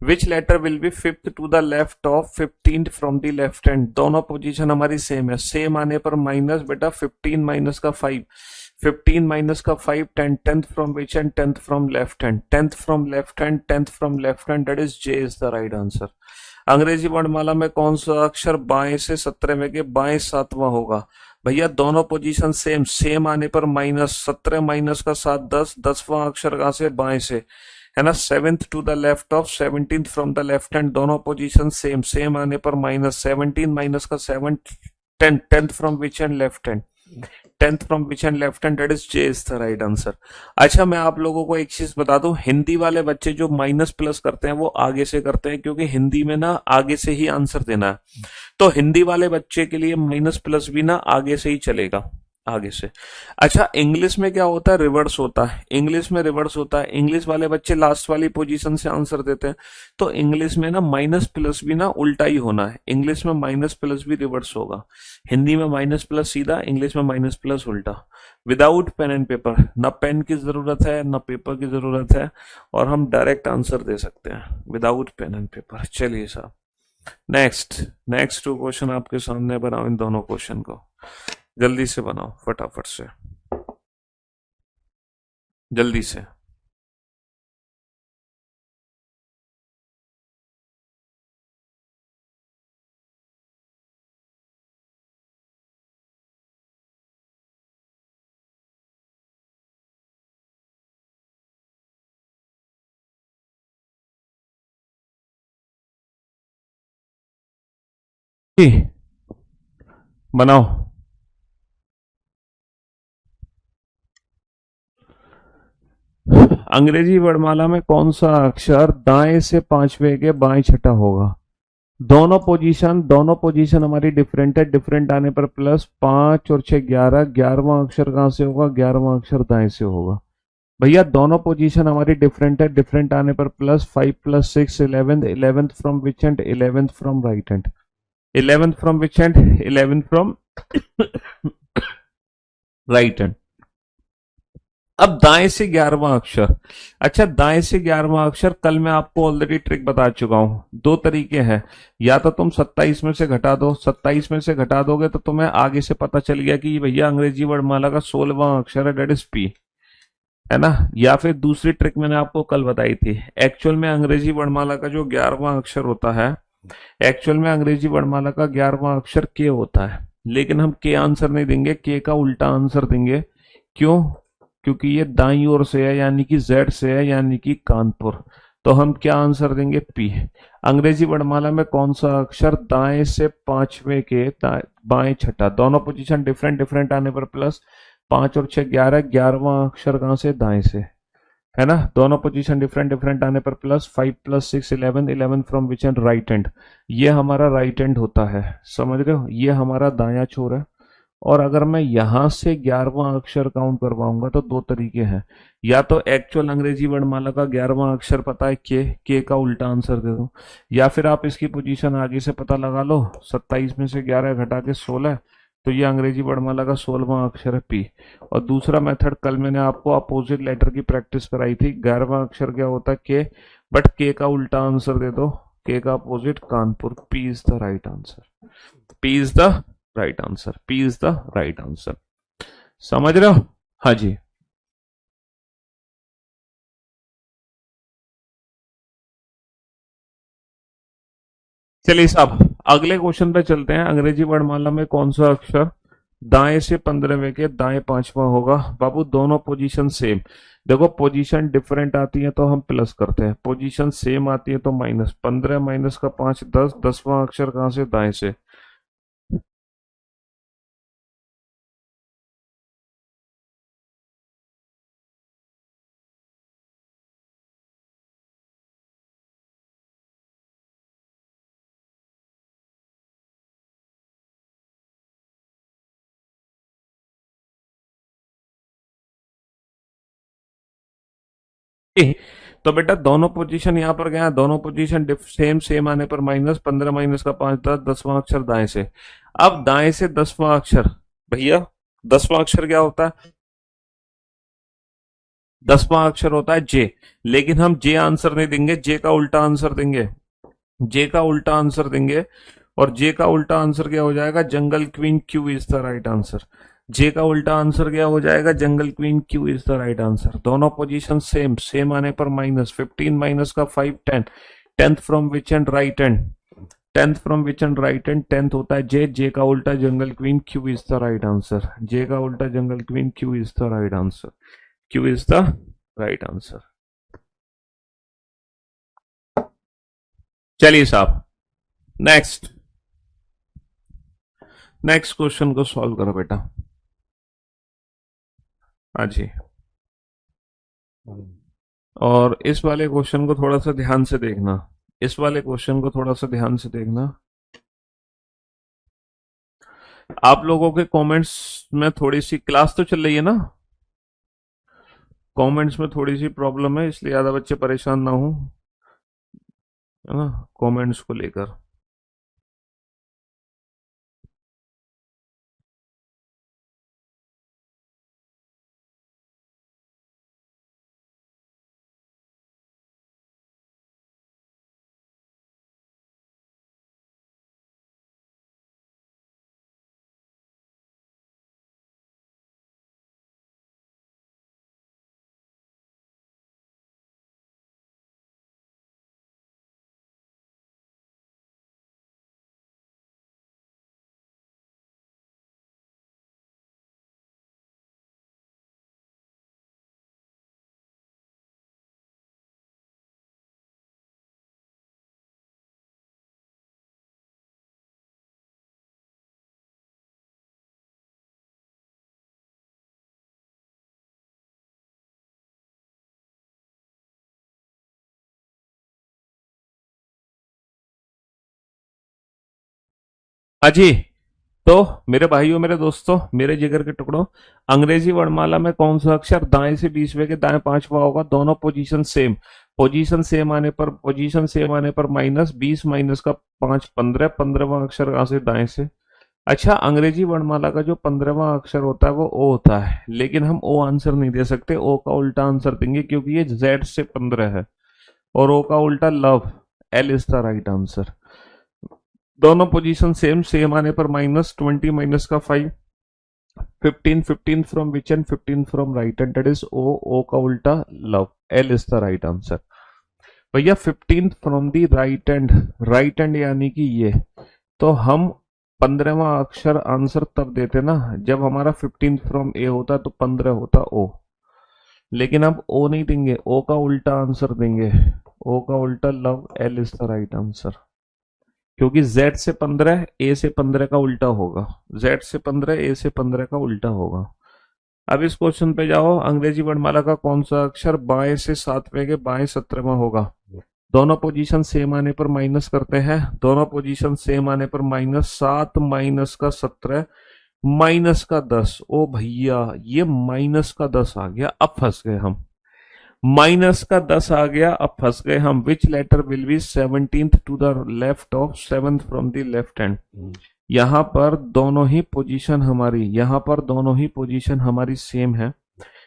Which letter will be 5th to the left of 15th from the left hand, दोनों पोजीशन हमारी सेम है। सेम आने पर माइनस बेटा 15 माइनस का 5, 15 माइनस का 5 10, 10th from which hand, 10th from left hand, 10th from left hand, 10th from left hand, that is J is the right answer. अंग्रेजी वर्णमाला में कौन सा अक्षर बाएं से 17वें के बाएं सातवां होगा, भैया दोनों पोजीशन सेम, सेम आने पर माइनस 17 माइनस का 7 10, 10वां अक्षर कहां से, बाएं से, है ना। 7th to the left of 17th from the left hand, दोनों पोजीशन सेम, सेम आने पर माइनस 17 माइनस का 7 10, 10th from which hand, left hand, 10th from which hand, left hand, that is J is the right answer. अच्छा, मैं आप लोगों को एक चीज बता दूं, हिंदी वाले बच्चे जो माइनस प्लस करते हैं वो आगे से करते हैं, क्योंकि हिंदी में ना आगे से ही आंसर देना है। तो हिंदी वाले बच्चे के लिए माइनस प्लस भी ना आगे से ही चलेगा, आगे से। अच्छा, इंग्लिश में क्या होता है, रिवर्स होता है, इंग्लिश में रिवर्स होता है, इंग्लिश वाले बच्चे लास्ट वाली पोजीशन से आंसर देते हैं। तो इंग्लिश में ना माइनस प्लस भी ना उल्टा ही होना है, इंग्लिश में माइनस प्लस भी रिवर्स होगा, हिंदी में माइनस प्लस सीधा, इंग्लिश में माइनस प्लस उल्टा। विदाउट पेन एंड पेपर, ना पेन की जरूरत है ना पेपर की जरूरत है, और हम डायरेक्ट आंसर दे सकते हैं विदाउट पेन एंड पेपर। चलिए साहब, नेक्स्ट, नेक्स्ट 2 क्वेश्चन आपके सामने, बनाओ इन दोनों क्वेश्चन को, जल्दी से बनाओ फटाफट से, जल्दी से। जी, बनाओ। अंग्रेजी वर्णमाला में कौन सा अक्षर दाएं से पांचवे के बाएं छठा होगा? दोनों पोजीशन हमारी डिफरेंट है, डिफरेंट आने पर प्लस 5 और 6 11, 11वां अक्षर कहां से होगा? 11वां अक्षर दाएं से होगा। भैया दोनों पोजीशन हमारी डिफरेंट है, डिफरेंट आने पर plus 5 + 6 11, 11th from which and? 11th from right hand. 11th from which and? 11th from right hand. अब दाएं से 11वां अक्षर, अच्छा दाएं से 11वां अक्षर कल मैं आपको ऑलरेडी ट्रिक बता चुका हूं। दो तरीके हैं, या तो तुम 27 में से घटा दो, 27 में से घटा दोगे तो तुम्हें आगे से पता चल गया कि भैया अंग्रेजी वर्णमाला का 16वां अक्षर है, डेट इज पी, है ना। या फिर दूसरी ट्रिक मैंने आपको कल बताई थी, एक्चुअल में अंग्रेजी वर्णमाला का जो 11वां अक्षर होता है, एक्चुअल में अंग्रेजी वर्णमाला का 11वां अक्षर के होता है, लेकिन हम के आंसर नहीं देंगे, के का उल्टा आंसर देंगे। क्यों? क्योंकि ये दाईं ओर से है, यानी कि जेड से है, यानी कि कानपुर। तो हम क्या आंसर देंगे? पी। अंग्रेजी वर्णमाला में कौन सा अक्षर दाएं से पांचवे के बाएं छठा, दोनों पोजीशन डिफरेंट डिफरेंट आने पर प्लस 5 और 6 11, 11वां अक्षर कहां से? दाएं से, है ना। दोनों पोजीशन डिफरेंट डिफरेंट आने पर plus 5 + 6 11, 11 from which end? Right hand. ये हमारा राइट हैंड होता है, समझ रहे हो, ये हमारा दायां छोर है। और अगर मैं यहां से 11वां अक्षर काउंट करवाऊंगा तो दो तरीके हैं, या तो एक्चुअल अंग्रेजी वर्णमाला का 11वां अक्षर पता है के का उल्टा आंसर दे दो, या फिर आप इसकी पोजीशन आगे से पता लगा लो, 27 में से 11 घटा के 16, तो ये अंग्रेजी वर्णमाला का 16वां अक्षर है पी। और दूसरा मेथड कल मैंने आपको अपोजिट लेटर की प्रैक्टिस कराई थी, 11वां अक्षर क्या होता है? के, बट के का उल्टा आंसर दे दो, के का opposite Kanpur. P is the right answer, P is the right answer, P is the right answer. समझ रहे हो? हाँ जी। चलिए साहब अगले क्वेश्चन पे चलते हैं। अंग्रेजी वर्णमाला में कौन सा अक्षर दाएं से 15वें के दाएं पांचवा होगा? बाबू दोनों पोजीशन सेम, देखो पोजीशन डिफरेंट आती है तो हम प्लस करते हैं, पोजीशन सेम आती है तो माइनस। 15 माइनस का 5 10, 10वां अक्षर कहां से? दाएं से। तो बेटा दोनों पोजीशन यहां पर गया, दोनों पोजीशन सेम सेम आने पर माइनस। 15 माइनस का 5 10, 10वां अक्षर दाएं से। अब दाएं से 10वां अक्षर, भैया 10वां अक्षर क्या होता है? 10वां अक्षर होता है जे, लेकिन हम जे आंसर नहीं देंगे, जे का उल्टा आंसर देंगे, जे का उल्टा आंसर देंगे। और जे का उल्टा आंसर क्या हो जाएगा? जंगल queen, Q is the right answer. J का उल्टा आंसर क्या हो जाएगा? जंगल queen, Q is the right answer. दोनों पोजीशन सेम, सेम आने पर माइनस। 15 माइनस का 5 10, 10th from which end? Right end. 10th from which end? Right end. 10th होता है जे, जे का उल्टा जंगल queen, Q is the right answer. J का उल्टा जंगल queen, Q is the right answer, Q is the right answer. चलिए साहब नेक्स्ट, नेक्स्ट क्वेश्चन को सॉल्व करो बेटा। हाँ जी। और इस वाले क्वेश्चन को थोड़ा सा ध्यान से देखना, इस वाले क्वेश्चन को थोड़ा सा ध्यान से देखना। आप लोगों के कमेंट्स में थोड़ी सी, क्लास तो चल रही है ना, कमेंट्स में थोड़ी सी प्रॉब्लम है, इसलिए ज्यादा बच्चे परेशान ना हो, है ना, कमेंट्स को लेकर। अजी, तो मेरे भाइयों, मेरे दोस्तों, मेरे जिगर के टुकड़ों, अंग्रेजी वर्णमाला में कौन सा अक्षर दाएं से 20वें के दाएं पांचवा होगा? दोनों पोजीशन सेम। पोजीशन सेम आने पर माइनस 20 माइनस का 5 15, 15वां अक्षर कहां से? दाएं से। अच्छा, अंग्रेजी वर्णमाला का जो 15वां अक्षर होता है वो ओ होता है, लेकिन हम ओ आंसर नहीं दे सकते, ओ का उल्टा आंसर देंगे क्योंकि ये जेड से 15 है और ओ का उल्टा love, L is the right answer. दोनों पोजीशन सेम, सेम आने पर माइनस 20 माइनस का 5, 15, 15 from which end? 15 from right end, that is O, O का उल्टा love, L is the right answer. भैया 15 फ्रॉम दी राइट एंड यानी कि ये, तो हम 15वां अक्षर आंसर तब देते ना जब हमारा 15 फ्रॉम ए होता तो 15 होता ओ, लेकिन अब ओ नहीं देंगे, ओ का उल्टा आंसर देंगे, ओ का उल्टा love, L is the right answer. क्योंकि z से 15 a से 15 का उल्टा होगा, z से 15 a से 15 का उल्टा होगा। अब इस क्वेश्चन पे जाओ, अंग्रेजी वर्णमाला का कौन सा अक्षर बाएं से 7वें के बाएं 17वां होगा? दोनों पोजीशन सेम आने पर माइनस करते हैं, दोनों पोजीशन सेम आने पर माइनस 7 माइनस का 17 माइनस का 10। ओ भैया, ये माइनस का 10 आ गया, अब फंस गए हम। माइनस का 10 आ गया, अब फंस गए हम। Which letter will be 17th to the left of 7th from the left hand? यहां पर दोनों ही पोजीशन हमारी, यहां पर दोनों ही पोजीशन हमारी सेम है,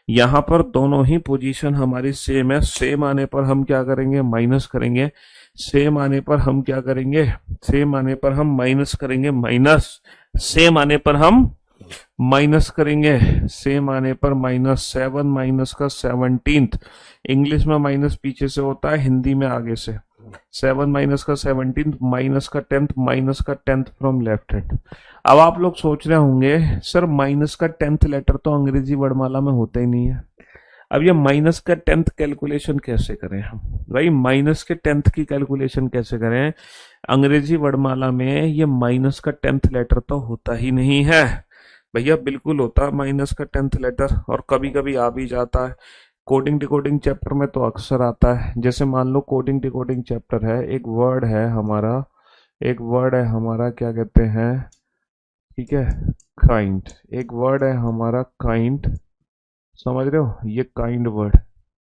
यहां पर दोनों ही पोजीशन हमारी सेम है। सेम आने पर हम क्या करेंगे? माइनस करेंगे। सेम आने पर हम क्या करेंगे? सेम आने पर हम माइनस करेंगे, माइनस। सेम आने पर हम माइनस करेंगे, सेम आने पर -7 माइनस का 17th। इंग्लिश में माइनस पीछे से होता है, हिंदी में आगे से। 7 माइनस का 17th माइनस का 10th माइनस का 10th फ्रॉम लेफ्ट हैंड। अब आप लोग सोच रहे होंगे सर माइनस का 10th लेटर तो अंग्रेजी वर्णमाला में होता ही नहीं है, अब ये माइनस का 10th कैलकुलेशन कैसे करें हम? भाई माइनस के 10th की कैलकुलेशन कैसे करें? अंग्रेजी वर्णमाला में ये माइनस का 10th लेटर तो होता ही नहीं है। भैया बिल्कुल होता है माइनस का 10th लेटर, और कभी कभी आ भी जाता है। कोडिंग डिकोडिंग चैप्टर में तो अक्सर आता है। जैसे मान लो कोडिंग डिकोडिंग चैप्टर है, एक वर्ड है हमारा, एक वर्ड है हमारा, क्या कहते हैं, ठीक है, काइंड। एक वर्ड है हमारा काइंड, समझ रहे हो, ये काइंड वर्ड,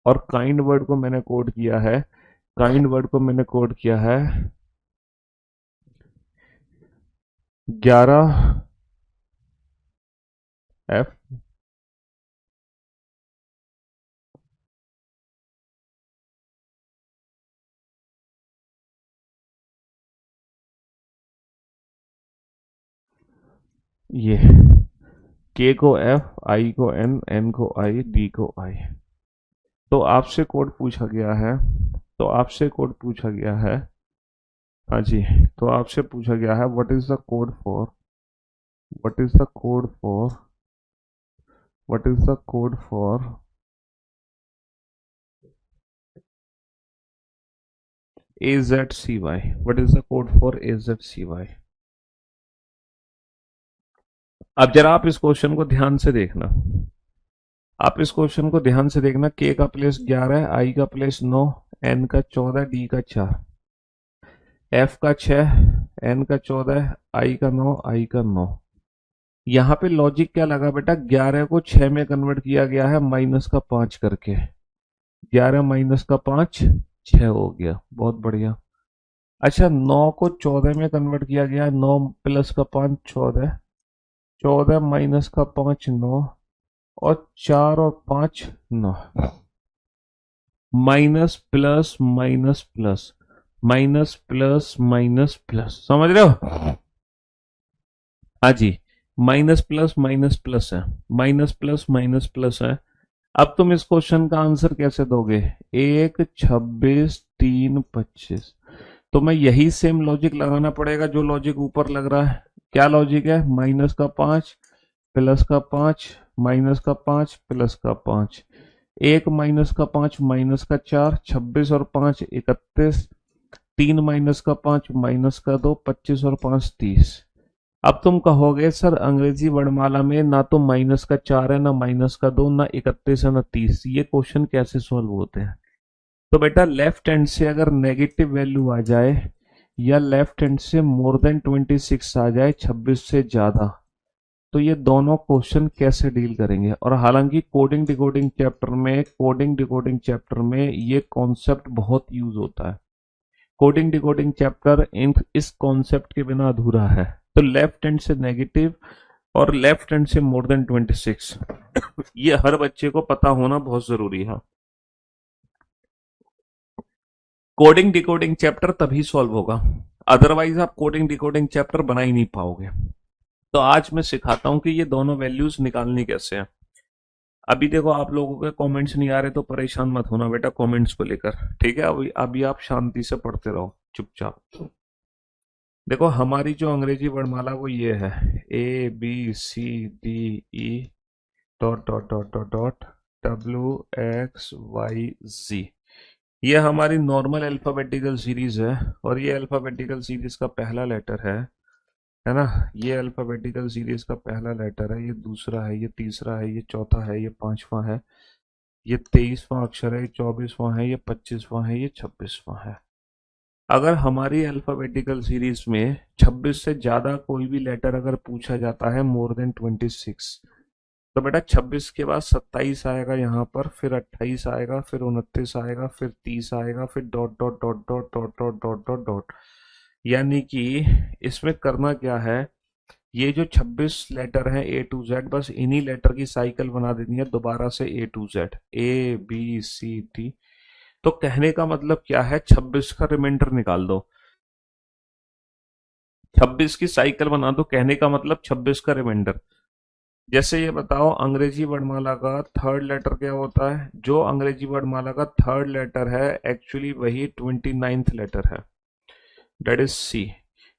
और काइंड वर्ड को मैंने कोड किया है, काइंड वर्ड को मैंने कोड किया है 11F ये, के को एफ, आई को एन, एन को आई, डी को आई। तो आपसे कोड पूछा गया है, तो आपसे कोड पूछा गया है, हाँ जी, तो आपसे पूछा गया है what is the code for, what is the code for, what is the code for AZCY, what is the code for AZCY? अब जरा आप इस क्वेश्चन को ध्यान से देखना, आप इस क्वेश्चन को ध्यान से देखना। के का प्लेस 11, आई का प्लेस 9, एन का 14, डी का 4, एफ का 6, एन का 14, आई का 9, आई का 9। यहाँ पे लॉजिक क्या लगा बेटा? 11 को 6 में कन्वर्ट किया गया है माइनस का 5 करके, 11 माइनस का 5 6 हो गया, बहुत बढ़िया। अच्छा, 9 को 14 में कन्वर्ट किया गया है, 9 प्लस का 5 14, 14 माइनस का 5 9, और 4 और 5 9। Minus plus minus plus, minus plus minus plus, समझ रहे हो? हाँ जी, माइनस प्लस माइनस प्लस है, माइनस प्लस माइनस प्लस है। अब तुम इस क्वेश्चन का आंसर कैसे दोगे? 1 26 3 25। तो मैं यही सेम लॉजिक लगाना पड़ेगा जो लॉजिक ऊपर लग रहा है। क्या लॉजिक है? माइनस का 5 प्लस का 5 माइनस का 5 प्लस का 5, 1 माइनस का 5 माइनस का 4, 26 और 5 31, 3 माइनस का 5 माइनस का 2, 25 और 5 30। अब तुम कहोगे सर अंग्रेजी वर्णमाला में ना तो माइनस का 4 है, ना माइनस का 2, ना 31 है, ना 30, ये क्वेश्चन कैसे सॉल्व होते हैं? तो बेटा लेफ्ट हैंड से अगर नेगेटिव वैल्यू आ जाए या लेफ्ट हैंड से मोर देन 26 आ जाए 26 से ज्यादा, तो ये दोनों क्वेश्चन कैसे डील करेंगे। और हालांकि कोडिंग डिकोडिंग चैप्टर में ये कॉन्सेप्ट बहुत यूज होता है। कोडिंग डिकोडिंग चैप्टर इस कॉन्सेप्ट के बिना अधूरा है। तो लेफ्ट हैंड से नेगेटिव और लेफ्ट हैंड से मोर देन 26 ये हर बच्चे को पता होना बहुत जरूरी है। कोडिंग डिकोडिंग चैप्टर तभी सॉल्व होगा, अदरवाइज आप कोडिंग डिकोडिंग चैप्टर बना ही नहीं पाओगे। तो आज मैं सिखाता हूं कि ये दोनों वैल्यूज निकालनी कैसे है। अभी देखो आप लोगों के कमेंट्स नहीं आ रहे तो परेशान मत होना बेटा कमेंट्स को लेकर, ठीक है। अभी आप शांति से पढ़ते रहो चुपचाप। देखो हमारी जो अंग्रेजी वर्णमाला वो ये है ABCDE dot dot dot dot dot WXYZ। ये हमारी नॉर्मल अल्फाबेटिकल सीरीज है और ये अल्फाबेटिकल सीरीज का पहला लेटर है ना। ये अल्फाबेटिकल सीरीज का पहला लेटर है, ये दूसरा है, ये तीसरा है, ये चौथा है, ये पांचवा है, ये 23वां अक्षर है, ये 24वां है, ये 25वां है, ये 26वां है। अगर हमारी अल्फाबेटिकल सीरीज में 26 से ज्यादा कोई भी लेटर अगर पूछा जाता है मोर देन 26, तो बेटा 26 के बाद 27 आएगा यहाँ पर, फिर 28 आएगा, फिर 29 आएगा, फिर 30 आएगा, फिर dot dot dot dot dot dot dot dot dot. यानी कि इसमें करना क्या है, ये जो 26 लेटर हैं A to Z, बस इन्हीं लेटर की साइकिल बना देनी है दोबारा से A to Z, ABCD। तो कहने का मतलब क्या है, 26 का रिमाइंडर निकाल दो, 26 की साइकिल बना दो, कहने का मतलब 26 का रिमाइंडर। जैसे ये बताओ अंग्रेजी वर्णमाला का थर्ड लेटर क्या होता है, जो अंग्रेजी वर्णमाला का थर्ड लेटर है एक्चुअली वही 29th लेटर है, डेट इज C।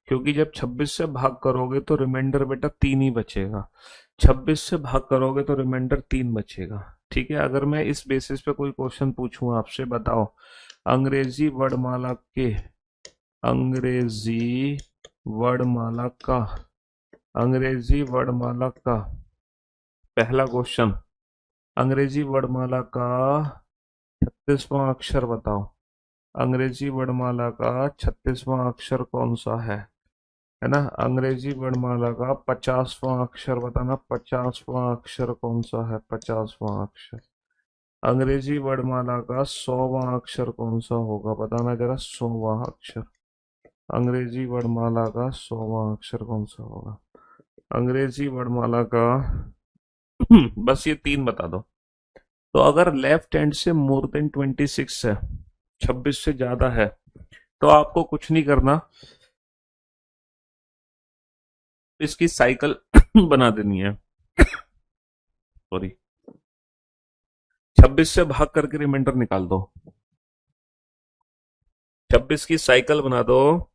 क्योंकि जब 26 से भाग करोगे तो रिमाइंडर बेटा 3 ही बचेगा, 26 से भाग करोगे तो रिमाइंडर 3 बचेगा, ठीक है। अगर मैं इस बेसिस पे कोई क्वेश्चन पूछूं आपसे, बताओ अंग्रेजी वर्णमाला के अंग्रेजी वर्णमाला का अंग्रेजी वर्णमाला का पहला क्वेश्चन, अंग्रेजी वर्णमाला का 36वां अक्षर बताओ, अंग्रेजी वर्णमाला का 36वां अक्षर कौन सा है ना। अंग्रेजी वर्णमाला का 50वां अक्षर बताना, 50वां अक्षर कौन सा है, 50वां अक्षर। अंग्रेजी वर्णमाला का 100वां अक्षर कौन सा होगा, बताना जरा, 100वां अक्षर। अंग्रेजी वर्णमाला का 100वां अक्षर कौन सा होगा, अंग्रेजी वर्णमाला का बस ये 3 बता दो। तो अगर लेफ्ट हैंड से मोर देन 26 है, 26 से ज्यादा है, तो आपको कुछ नहीं करना, इसकी साइकिल बना देनी है, सॉरी 26 से भाग करके रिमाइंडर निकाल दो, 26 की साइकिल बना दो,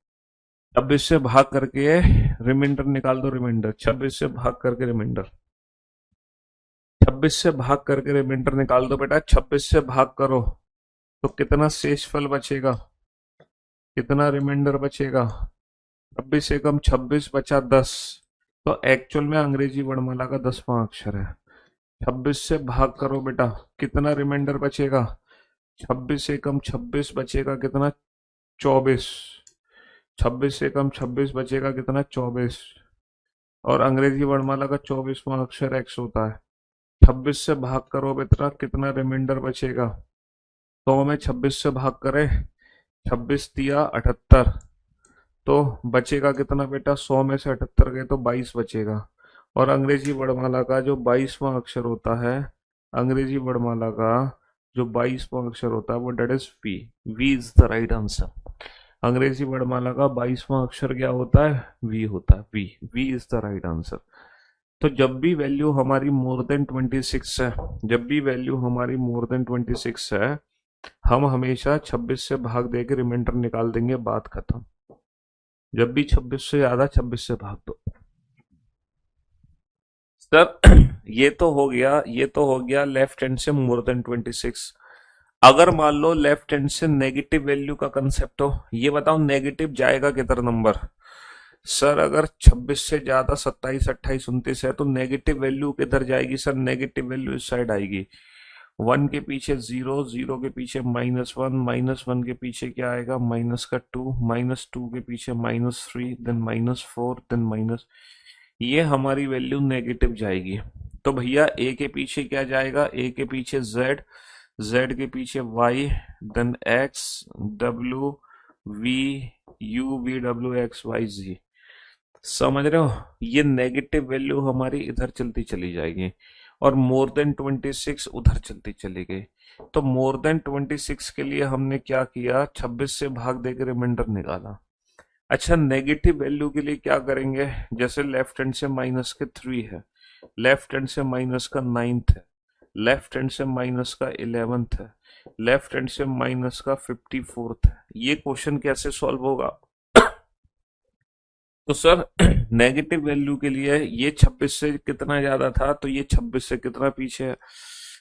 26 से भाग करके रिमाइंडर निकाल दो, रिमाइंडर 26 से भाग करके रिमाइंडर, 26 से भाग करके रिमाइंडर निकाल दो बेटा। 26 से भाग करो तो कितना शेषफल बचेगा, कितना रिमाइंडर बचेगा, 26 से कम 26 बचा 10, तो एक्चुअल में अंग्रेजी वर्णमाला का 10वां अक्षर है। 26 से भाग करो बेटा, कितना रिमाइंडर बचेगा, 26 से कम 26 बचेगा कितना, 24, 26 से कम 26 बचेगा कितना, 24, और अंग्रेजी वर्णमाला का 24वां अक्षर X होता है। 26 से भाग करो बेटा, कितना रिमाइंडर बचेगा, 100 में 26 से भाग करें, 26 दिया 78, तो बचेगा कितना बेटा, 100 में से 78 गए तो 22 बचेगा। और अंग्रेजी वर्णमाला का जो 22वां अक्षर होता है, अंग्रेजी वर्णमाला का जो 22वां अक्षर होता है वो that is V। V is the right answer. अंग्रेजी वर्णमाला का 22वां अक्षर क्या होता है, V होता है, V। V is the right answer. तो जब भी वैल्यू हमारी मोर देन 26 है, जब भी वैल्यू हमारी मोर देन 26 है, हम हमेशा 26 से भाग देके रिमाइंडर निकाल देंगे, बात खत्म। जब भी 26 से ज्यादा 26 से भाग दो। सर ये तो हो गया लेफ्ट हैंड से मोर देन 26। अगर मान लो लेफ्ट हैंड से नेगेटिव वैल्यू का कंसेप्ट हो, ये बताओ नेगेटिव जाएगा किधर नंबर। सर अगर 26 से ज्यादा 27, 28, 29 है तो नेगेटिव वैल्यू किधर जाएगी, सर नेगेटिव वैल्यू इस साइड आएगी। 1 के पीछे 0, 0 के पीछे -1, -1 के पीछे क्या आएगा, माइनस का 2, -2 के पीछे -3, देन -4, देन माइनस, ये हमारी वैल्यू नेगेटिव जाएगी। तो भैया ए के पीछे क्या जाएगा, ए के पीछे z, z के पीछे y, then x, w, v, u, v, w, x, y, z। समझ रहे हो, ये नेगेटिव वैल्यू हमारी इधर चलती चली जाएगी और मोर देन 26 उधर चलती चली गई। तो मोर देन 26 के लिए हमने क्या किया, 26 से भाग देकर रिमाइंडर निकाला। अच्छा, नेगेटिव वैल्यू के लिए क्या करेंगे, जैसे लेफ्ट हैंड से माइनस के 3 है, लेफ्ट हैंड से माइनस का 9th है, लेफ्ट हैंड से माइनस का 11th है, लेफ्ट हैंड से माइनस का 54th है। ये क्वेश्चन कैसे सॉल्व होगा? तो सर नेगेटिव वैल्यू के लिए ये 26 से कितना ज्यादा था, तो ये 26 से कितना पीछे है,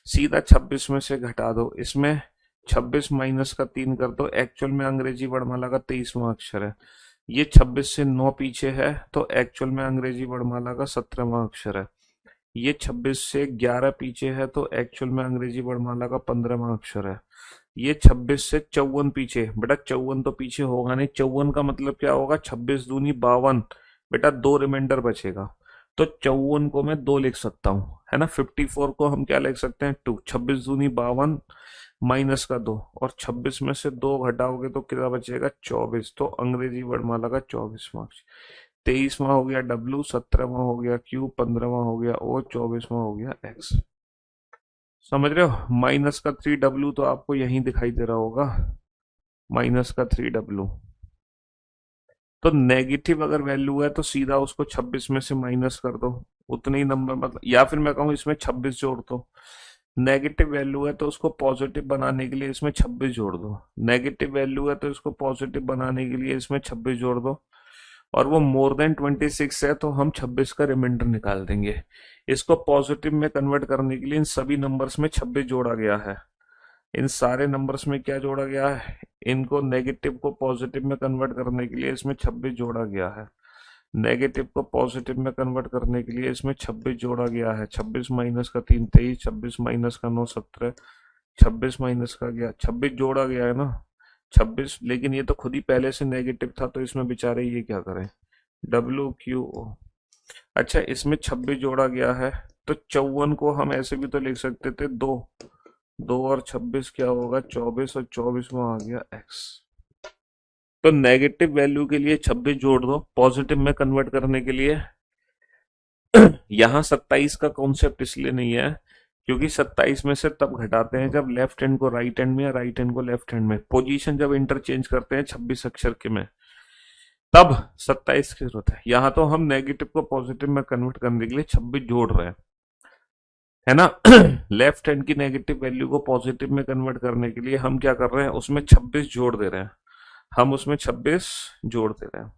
सीधा 26 में से घटा दो, इसमें 26 माइनस का 3 कर दो, एक्चुअल में अंग्रेजी वर्णमाला का 23वां अक्षर है। ये 26 से 9 पीछे है, तो एक्चुअल में अंग्रेजी वर्णमाला का 17वां अक्षर है। ये 26 से 11 पीछे है, तो एक्चुअल में अंग्रेजी वर्णमाला का 15वां अक्षर है। ये 26 से 54 पीछे, बेटा 54 तो पीछे होगा नहीं, 54 का मतलब क्या होगा, 26 दूनी 52, बेटा 2 रिमाइंडर बचेगा, तो 54 को मैं 2 लिख सकता हूँ, है ना। 54 को हम क्या लिख सकते हैं, 2, 26 दूनी 52, माइनस का 2, और 26 में से 2 घटाओगे तो कितना बचेगा, 24, तो अंग्रेजी वर्णमाला का 24वां अक्षर। 23वां हो गया डब्ल्यू, 17वां हो गया क्यू, 15वां हो गया ओ, 24वां हो गया एक्स। समझ रहे हो, -3w तो आपको यहीं दिखाई दे रहा होगा, -3w। तो नेगेटिव अगर वैल्यू है तो सीधा उसको 26 में से माइनस कर दो, उतने ही नंबर, मतलब, या फिर मैं कहूँ इसमें 26 जोड़ दो। नेगेटिव वैल्यू है तो उसको पॉजिटिव बनाने के लिए इसमें 26 जोड़ दो, नेगेटिव वैल्यू है तो इसको पॉजिटिव बनाने के लिए इसमें 26 जोड़ दो, और वो मोर देन 26 है तो हम 26 का रिमाइंडर निकाल देंगे। इसको पॉजिटिव में कन्वर्ट करने के लिए इन सभी नंबर्स में 26 जोड़ा गया है, इन सारे नंबर्स में क्या जोड़ा गया है, इनको नेगेटिव को पॉजिटिव में कन्वर्ट करने के लिए इसमें 26 जोड़ा गया है, नेगेटिव को पॉजिटिव में कन्वर्ट करने के लिए इसमें 26 जोड़ा गया है। 26 माइनस का 3 23, 26 माइनस का 9 17, 26 माइनस का गया 26 जोड़ा गया है ना, 26, लेकिन ये तो खुद ही पहले से नेगेटिव था, तो इसमें बेचारे ये क्या करें, डब्ल्यू क्यू ओ। अच्छा, इसमें 26 जोड़ा गया है, तो 54 को हम ऐसे भी तो लिख सकते थे, 2, 2 और 26 क्या होगा, 24, और 24 में आ गया एक्स। तो नेगेटिव वैल्यू के लिए 26 जोड़ दो, पॉजिटिव में कन्वर्ट करने के लिए यहाँ 27 का कॉन्सेप्ट इसलिए नहीं है क्योंकि 27 में से तब घटाते हैं जब लेफ्ट हैंड को राइट हैंड में या राइट हैंड को लेफ्ट हैंड में, पोजीशन जब इंटरचेंज करते हैं 26 अक्षर के में, तब 27 की जरूरत है। यहाँ तो हम नेगेटिव को पॉजिटिव में कन्वर्ट करने के लिए 26 जोड़ रहे हैं, है ना। लेफ्ट हैंड की नेगेटिव वैल्यू को पॉजिटिव में कन्वर्ट करने के लिए हम क्या कर रहे हैं, उसमें 26 जोड़ दे रहे हैं, हम उसमें 26 जोड़ दे रहे हैं।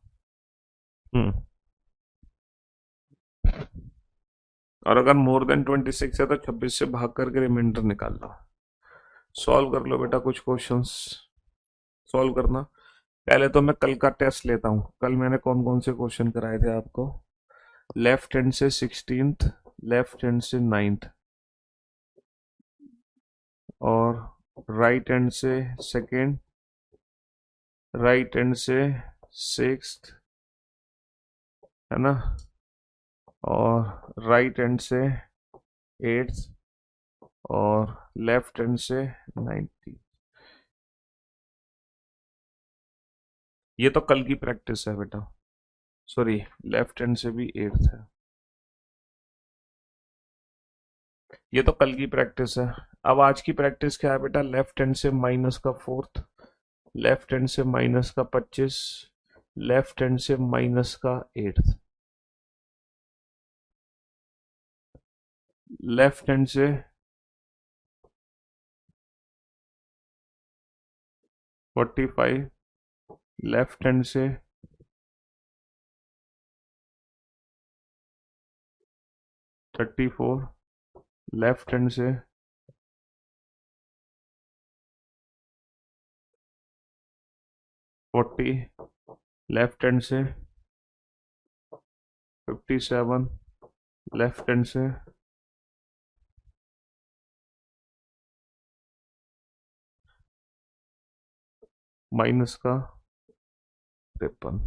और अगर मोर देन 26 है तो 26 से भाग करके रिमाइंडर निकाल लो। सॉल्व कर लो बेटा कुछ क्वेश्चंस, सॉल्व करना। पहले तो मैं कल का टेस्ट लेता हूँ, कल मैंने कौन कौन से क्वेश्चन कराए थे आपको। लेफ्ट हैंड से 16th, लेफ्ट हैंड से 9th, और राइट हैंड से सेकेंड, राइट हैंड से 6th, है ना, और राइट हैंड से 8th, और लेफ्ट हैंड से 90। ये तो कल की प्रैक्टिस है बेटा, सॉरी, लेफ्ट हैंड से भी 8th है, ये तो कल की प्रैक्टिस है। अब आज की प्रैक्टिस क्या है बेटा, लेफ्ट हैंड से माइनस का 4th, लेफ्ट हैंड से माइनस का 25, लेफ्ट हैंड से माइनस का 8th, लेफ्ट हैंड से 45, लेफ्ट हैंड से 34, लेफ्ट हैंड से 40, लेफ्ट हैंड से 57, लेफ्ट हैंड से माइनस का 53।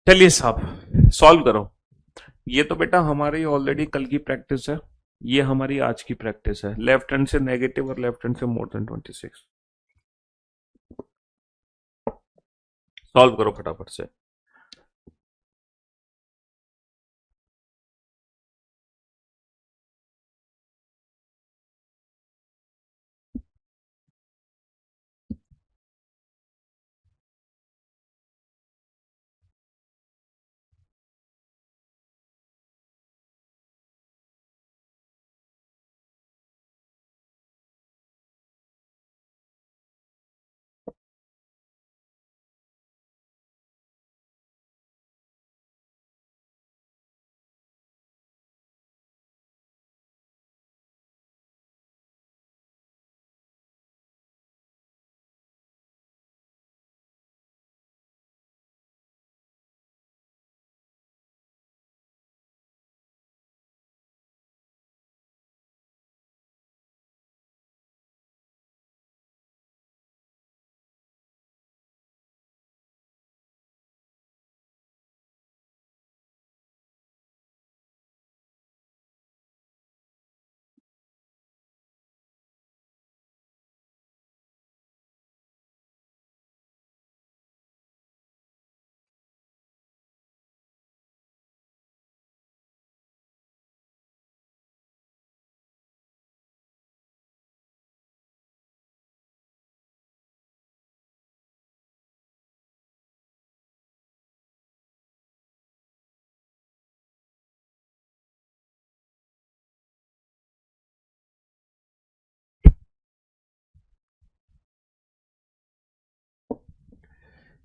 चलिए साहब सॉल्व करो। ये तो बेटा हमारी ऑलरेडी कल की प्रैक्टिस है, ये हमारी आज की प्रैक्टिस है। लेफ्ट हैंड से नेगेटिव और लेफ्ट हैंड से मोर देन 26। सॉल्व करो फटाफट से।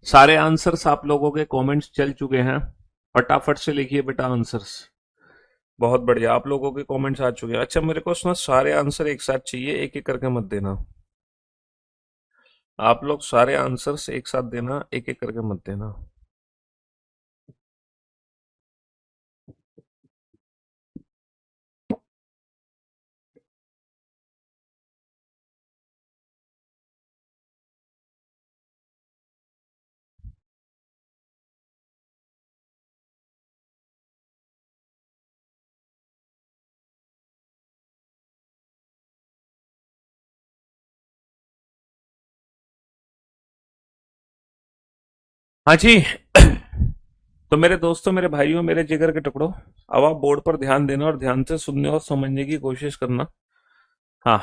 सारे आंसर्स आप लोगों के कमेंट्स चल चुके हैं, फटाफट से लिखिए बेटा आंसर्स। बहुत बढ़िया, आप लोगों के कमेंट्स आ चुके हैं। अच्छा मेरे को ना सारे आंसर एक साथ चाहिए, एक एक करके मत देना। आप लोग सारे आंसर्स एक साथ देना, एक एक करके मत देना। हाँ जी। तो मेरे दोस्तों, मेरे भाइयों, मेरे जिगर के टुकड़ों, अब आप बोर्ड पर ध्यान देना और ध्यान से सुनने और समझने की कोशिश करना। हाँ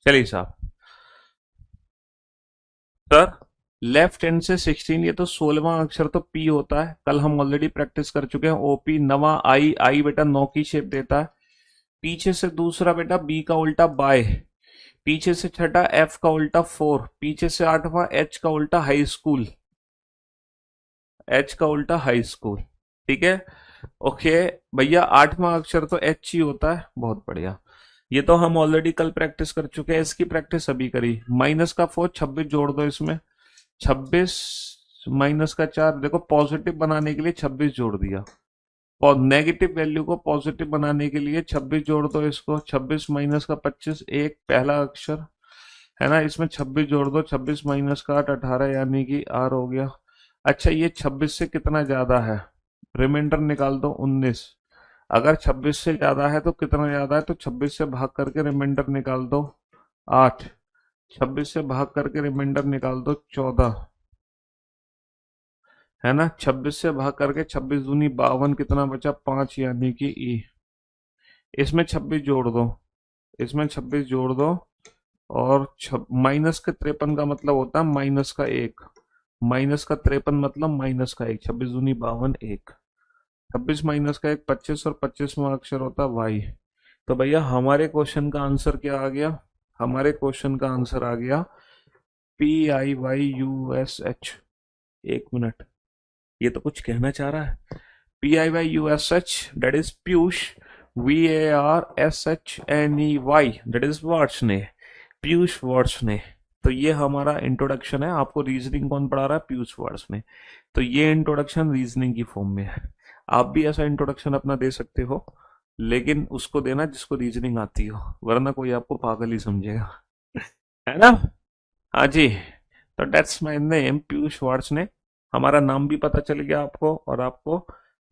चलिए साहब। सर लेफ्ट हैंड से 16, ये तो 16वां अक्षर तो पी होता है, कल हम ऑलरेडी प्रैक्टिस कर चुके हैं। ओपी नवा आई, आई बेटा 9 की शेप देता है। पीछे से दूसरा बेटा बी का उल्टा बाय, पीछे से छठा एफ का उल्टा 4, पीछे से आठवां एच का उल्टा हाई स्कूल, एच का उल्टा हाई स्कूल। ठीक है ओके भैया, 8वां अक्षर तो एच ही होता है। बहुत बढ़िया, ये तो हम ऑलरेडी कल प्रैक्टिस कर चुके हैं, इसकी प्रैक्टिस अभी करी। माइनस का 4, 26 जोड़ दो इसमें। 26 माइनस का 4, देखो पॉजिटिव बनाने के लिए 26 जोड़ दिया, और नेगेटिव वैल्यू को पॉजिटिव बनाने के लिए 26 जोड़ दो इसको। 26 माइनस का 25, एक पहला अक्षर है ना, इसमें 26 जोड़ दो। 26 माइनस का 8, 18 यानी कि आर हो गया। अच्छा ये 26 से कितना ज्यादा है, रिमाइंडर निकाल दो 19। अगर 26 से ज्यादा है तो कितना ज्यादा है, तो 26 से भाग करके रिमाइंडर निकाल दो 8, 26 से भाग करके रिमाइंडर निकाल दो 14, है ना। 26 से भाग करके 26 दूनी 52, कितना बचा 5 यानी कि ई। इसमें 26 जोड़ दो, इसमें 26 जोड़ दो, और माइनस के 53 का मतलब होता है माइनस का 1, माइनस का 53 मतलब माइनस का 1। 26 दूनी 52, 1। 26 माइनस का 1 25, और 25वां अक्षर होता है वाई। तो भैया हमारे क्वेश्चन का आंसर क्या आ गया, हमारे क्वेश्चन का आंसर आ गया PIYUSH। एक मिनट, ये तो कुछ कहना चाह रहा है। PIYUSH, that is Piyush. VARSHNEY, that is Varshney, Piyush Varshney. तो ये हमारा इंट्रोडक्शन है। आपको रीजनिंग कौन पढ़ा रहा है, पीयूष वार्ष्णे। तो ये इंट्रोडक्शन रीजनिंग की फॉर्म में है। आप भी ऐसा इंट्रोडक्शन अपना दे सकते हो। लेकिन उसको देना जिसको रीजनिंग आती हो, वरना कोई आपको पागल ही समझेगा, है ना। हाँ जी। तो that's my name, Piyush wars ने। हमारा नाम भी पता चल गया आपको, और आपको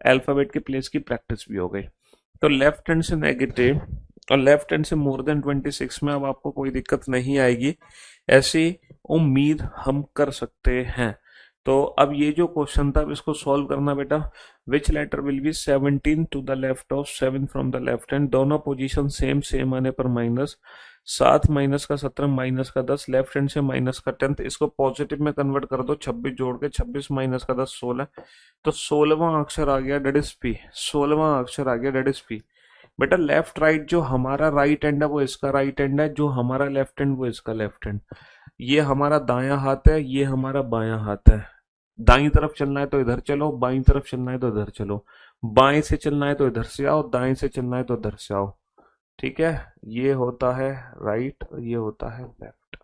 अल्फाबेट के प्लेस की प्रैक्टिस भी हो गई। तो लेफ्ट हैंड से नेगेटिव और लेफ्ट हैंड से मोर देन 26 में अब आपको कोई दिक्कत नहीं आएगी, ऐसी उम्मीद हम कर सकते हैं। तो अब ये जो क्वेश्चन था, अब इसको सॉल्व करना बेटा। Which letter will be 17 to the left of 7 from the left hand, दोनों पोजीशन सेम, सेम आने पर माइनस 7 माइनस का 17 माइनस का 10, लेफ्ट हैंड से माइनस का 10, इसको पॉजिटिव में कन्वर्ट कर दो, 26 जोड़ के 26 माइनस का 10 16, तो 16वां अक्षर आ गया, डेट इज पी। 16वां अक्षर आ गया, डेट इज पी। बेटा लेफ्ट राइट, जो हमारा राइट हैंड है वो इसका राइट हैंड है, जो हमारा लेफ्ट हैंड वो इसका लेफ्ट हैंड। ये हमारा दायां हाथ है, ये हमारा बायां हाथ है। दाईं तरफ चलना है तो इधर चलो, बाईं तरफ चलना है तो इधर चलो, बाएं से चलना है तो इधर से आओ, दाएं से चलना है तो इधर से आओ। ठीक है, ये होता है राइट, ये होता है लेफ्ट।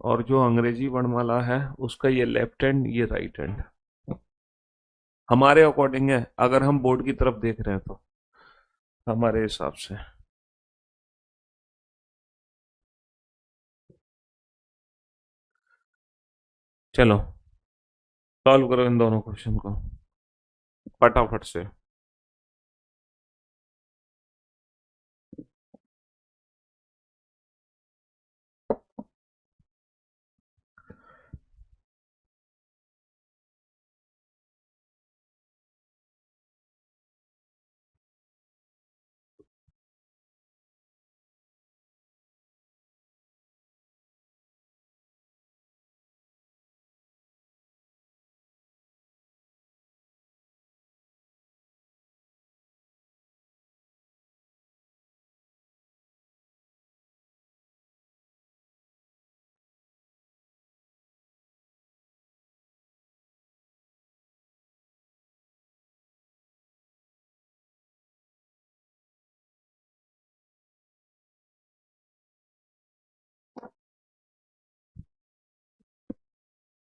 और जो अंग्रेजी वर्णमाला है उसका ये लेफ्ट हैंड, ये राइट हैंड। हमारे अकॉर्डिंग है, अगर हम बोर्ड की तरफ देख रहे हैं तो हमारे हिसाब से। चलो सॉल्व करो इन दोनों क्वेश्चन को फटाफट से।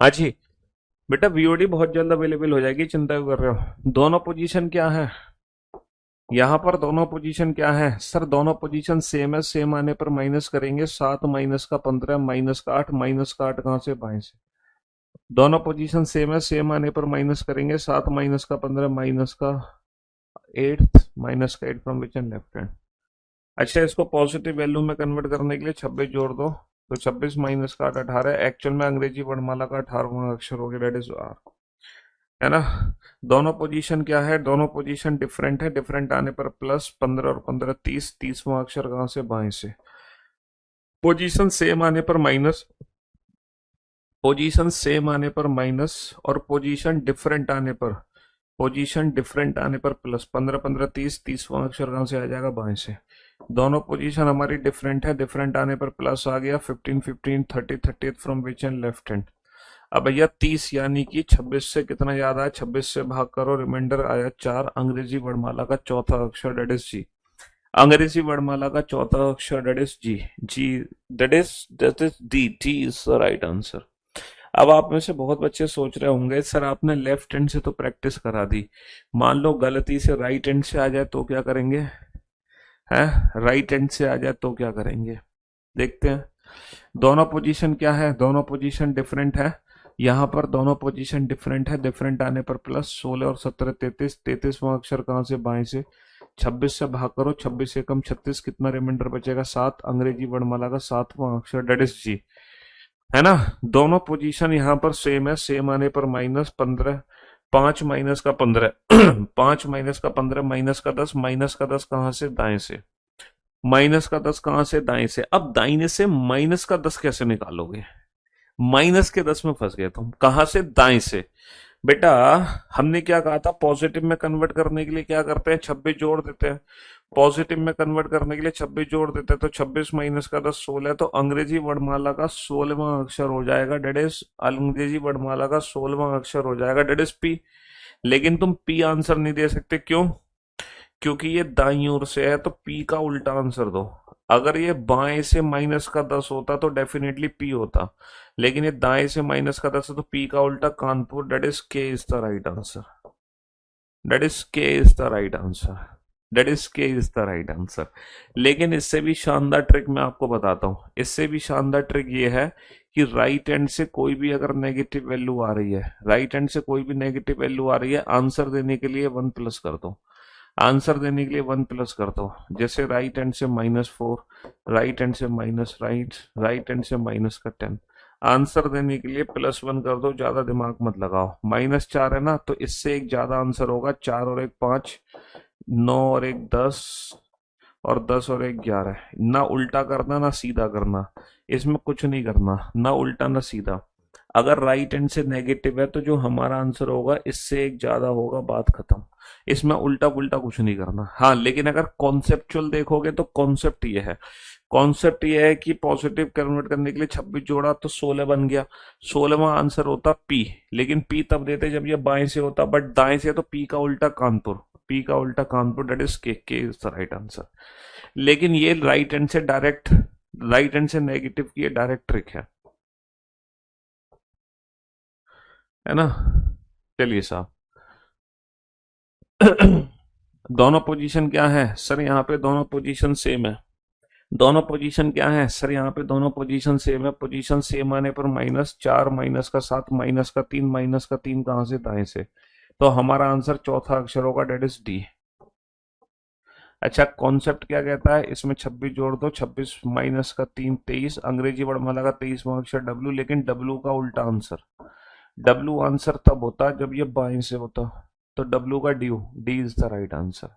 हाँ जी। बेटा वीओडी बहुत जल्द अवेलेबल हो जाएगी, चिंता क्यों कर रहे हो। दोनों पोजीशन क्या है यहाँ पर, दोनों पोजीशन क्या है सर, दोनों पोजीशन सेम है, सेम आने पर माइनस करेंगे, 7 माइनस का 15 माइनस का 8, माइनस का 8 कहाँ से, बाएं से। दोनों पोजीशन सेम है, सेम आने पर माइनस करेंगे, 7 माइनस का 15 माइनस का 8, माइनस का 8 from which and left hand. अच्छा, इसको पॉजिटिव वैल्यू में कन्वर्ट करने के लिए 26 जोड़ दो, तो 26 माइनस का 8 18, एक्चुअल में अंग्रेजी वर्णमाला का 18वां अक्षर हो गया, डेट इज आर, है ना। दोनों पोजीशन क्या है, दोनों पोजीशन डिफरेंट है, डिफरेंट आने पर प्लस 15 और 15 30, 30वां अक्षर कहां से, बाएं से। पोजीशन सेम आने पर माइनस, पोजीशन सेम आने पर माइनस, और पोजीशन डिफरेंट आने पर, पोजीशन डिफरेंट आने पर प्लस, 15 15 30, 30वां अक्षर कहां से आ जाएगा, बाएं से। दोनों पोजीशन हमारी डिफरेंट है, डिफरेंट आने पर प्लस आ गया, 15 15 30 30 from which and left hand. अब भैया 30 यानी कि 26 से कितना याद आया, 26 से भाग करो, रिमाइंडर आया 4, अंग्रेजी वर्णमाला का चौथा अक्षर डेट इज जी। अंग्रेजी वर्णमाला का चौथा अक्षर that is G, G that is D, T is the right answer. अब आप में से बहुत बच्चे सोच रहे होंगे सर आपने लेफ्ट हैंड से तो प्रैक्टिस करा दी, मान लो गलती से राइट हैंड से आ जाए तो क्या करेंगे, है राइट हैंड से आ जाए तो क्या करेंगे, देखते हैं। दोनों पोजीशन क्या है, दोनों पोजीशन डिफरेंट है, यहाँ पर दोनों पोजीशन डिफरेंट है, डिफरेंट आने पर प्लस, 16 और 17 33, 33वां अक्षर कहाँ से, बाएं से। 26 से भाग करो, 26 से कम 36, कितना रिमाइंडर बचेगा, 7, अंग्रेजी वर्णमाला का 7वां अक्षर डेट इज जी, है ना। दोनों पोजीशन यहाँ पर सेम है, सेम आने पर माइनस 15, 5 माइनस का 15 5 माइनस का 15 माइनस का 10, माइनस का 10 कहाँ से, दाएं से। माइनस का 10 कहां से, दाएं से। अब दाहिने से माइनस का 10 कैसे निकालोगे, माइनस के 10 में फंस गए तुम, कहां से, दाएं से। बेटा हमने क्या कहा था, पॉजिटिव में कन्वर्ट करने के लिए क्या करते हैं, 26 जोड़ देते हैं। पॉजिटिव में कन्वर्ट करने के लिए 26 जोड़ देते हैं, तो 26 माइनस का 10 16, तो अंग्रेजी वर्णमाला का 16वां अक्षर हो जाएगा, डेट इज, अंग्रेजी वर्णमाला का 16वां अक्षर हो जाएगा, डेट इज पी। लेकिन तुम पी आंसर नहीं दे सकते, क्यों, क्योंकि ये दाईं ओर से है, तो पी का उल्टा आंसर दो। अगर ये बाएं से माइनस का 10 होता तो डेफिनेटली पी होता, लेकिन ये दाएं से माइनस का 10 है तो पी का उल्टा Kanpur, that is K is the right answer. That is K is the right answer, that is K is the right answer. लेकिन इससे भी शानदार ट्रिक मैं आपको बताता हूं, इससे भी शानदार ट्रिक ये है कि राइट हैंड से कोई भी अगर नेगेटिव वैल्यू आ रही है, राइट हैंड से कोई भी नेगेटिव वैल्यू आ रही है, आंसर देने के लिए 1 प्लस कर दो, आंसर देने के लिए 1 प्लस कर दो। जैसे राइट हैंड से -4, राइट हैंड से माइनस राइट, राइट हैंड से माइनस का 10, आंसर देने के लिए +1 कर दो, ज्यादा दिमाग मत लगाओ। -4 है ना, तो इससे एक ज्यादा आंसर होगा, 4 और 1 5, 9 और 1 10, और 10 और 1 11। ना उल्टा करना ना सीधा करना, इसमें कुछ नहीं करना, ना उल्टा ना सीधा। अगर राइट हैंड से नेगेटिव है तो जो हमारा आंसर होगा इससे एक ज्यादा होगा, बात खत्म। इसमें उल्टा पुल्टा कुछ नहीं करना। हाँ, लेकिन अगर कॉन्सेप्चुअल देखोगे तो कॉन्सेप्ट ये है, कॉन्सेप्ट ये है कि पॉजिटिव कन्वर्ट करने के लिए 26 जोड़ा तो 16 बन गया, 16वां आंसर होता पी। लेकिन पी तब देते जब ये बाएं से होता, बट दाएं से तो पी का उल्टा कानपुर, पी का उल्टा Kanpur, that is K is the right answer. लेकिन ये राइट हैंड से डायरेक्ट, राइट हैंड से नेगेटिव की डायरेक्ट ट्रिक है ना। चलिए साहब, दोनों पोजीशन क्या है सर, यहाँ पे दोनों पोजीशन सेम है। दोनों पोजीशन क्या है सर, यहाँ पे दोनों पोजीशन सेम है। पोजीशन सेम आने पर -4 -7 -3 -3 कहां से, दाएं से। तो हमारा आंसर चौथा अक्षर होगा, डेट इज डी। अच्छा, कॉन्सेप्ट क्या कहता है, इसमें 26 जोड़ दो, 26 -3 23, अंग्रेजी वर्णमाला का 23वां अक्षर डब्ल्यू। लेकिन डब्ल्यू का उल्टा आंसर, डब्ल्यू आंसर तब होता जब ये बाएं से होता, तो डब्ल्यू का D, D is the right answer.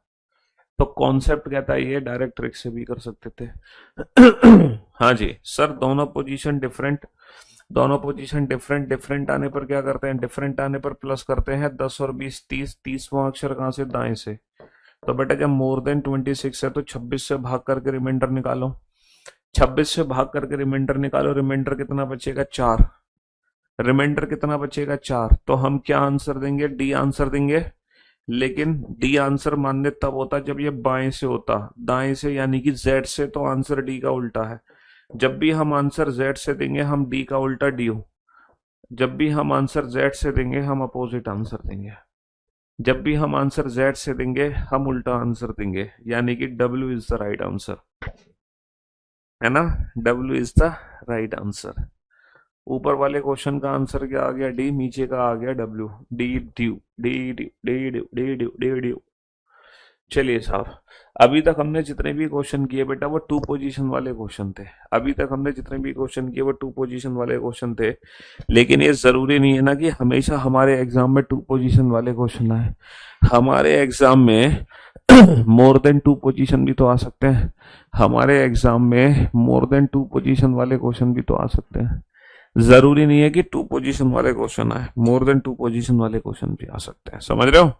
तो कॉन्सेप्ट कहता है ये, डायरेक्ट ट्रिक से भी कर सकते थे। हाँ जी सर, दोनों पोजीशन डिफरेंट, दोनों पोजीशन डिफरेंट, डिफरेंट आने पर क्या करते हैं, डिफरेंट आने पर प्लस करते हैं। 10 और 20 30, 30वां अक्षर कहां से, दाएं से। तो बेटा जब मोर देन 26 है तो 26 से भाग करके रिमाइंडर निकालो, 26 से भाग करके रिमाइंडर निकालो, रिमाइंडर कितना बचेगा, 4। रिमाइंडर कितना बचेगा, 4। तो हम क्या आंसर देंगे, डी आंसर देंगे। लेकिन डी आंसर मान्य तब होता जब ये बाएं से होता, दाएं से यानी कि जेड से, तो आंसर डी का उल्टा है। जब भी हम आंसर जेड से देंगे हम डी का उल्टा डी हो, जब भी हम आंसर जेड से देंगे हम अपोजिट आंसर देंगे, जब भी हम आंसर जेड से देंगे हम उल्टा आंसर देंगे, यानी कि W is the right answer, है ना। W is the right answer. ऊपर वाले क्वेश्चन का आंसर क्या आ गया, डी, नीचे का आ गया W. D due, D due, D due, D due, D due. चलिए साहब, अभी तक हमने जितने भी क्वेश्चन किए बेटा वो 2 पोजीशन वाले क्वेश्चन थे। अभी तक हमने जितने भी क्वेश्चन किए वो 2 पोजीशन वाले क्वेश्चन थे। लेकिन ये जरूरी नहीं है ना कि हमेशा हमारे एग्जाम में 2 पोजीशन वाले क्वेश्चन आए। हमारे एग्जाम में मोर देन 2 पोजीशन भी तो आ सकते हैं। हमारे एग्जाम में मोर देन 2 पोजीशन वाले क्वेश्चन भी तो आ सकते हैं। जरूरी नहीं है कि 2 पोजीशन वाले क्वेश्चन आए, मोर देन 2 पोजीशन वाले क्वेश्चन भी आ सकते हैं। समझ रहे हो।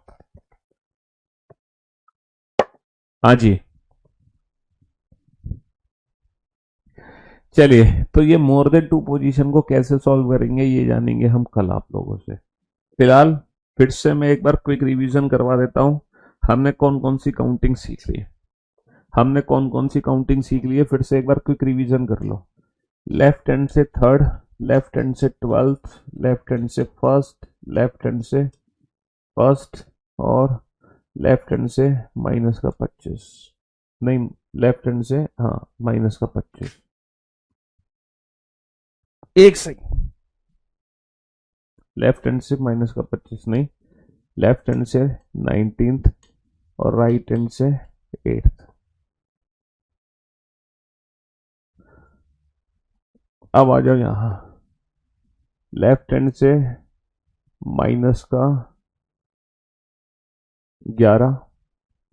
हाँ जी, चलिए, तो ये मोर देन 2 पोजीशन को कैसे सॉल्व करेंगे ये जानेंगे हम कल आप लोगों से। फिलहाल फिर से मैं एक बार क्विक रिवीजन करवा देता हूं। हमने कौन कौन सी काउंटिंग सीख ली, हमने कौन कौन सी काउंटिंग सीख ली है, फिर से एक बार क्विक रिवीजन कर लो। लेफ्ट हैंड से थर्ड, लेफ्ट हैंड से 12th, लेफ्ट हैंड से फर्स्ट, लेफ्ट हैंड से फर्स्ट, और लेफ्ट हैंड से माइनस का 25, नहीं लेफ्ट हैंड से, हाँ माइनस का 25। एक सेकंड, लेफ्ट हैंड से माइनस का 25 नहीं, लेफ्ट हैंड से 19th और राइट हैंड से 8th। अब आ जाओ यहां, लेफ्ट हैंड से माइनस का 11,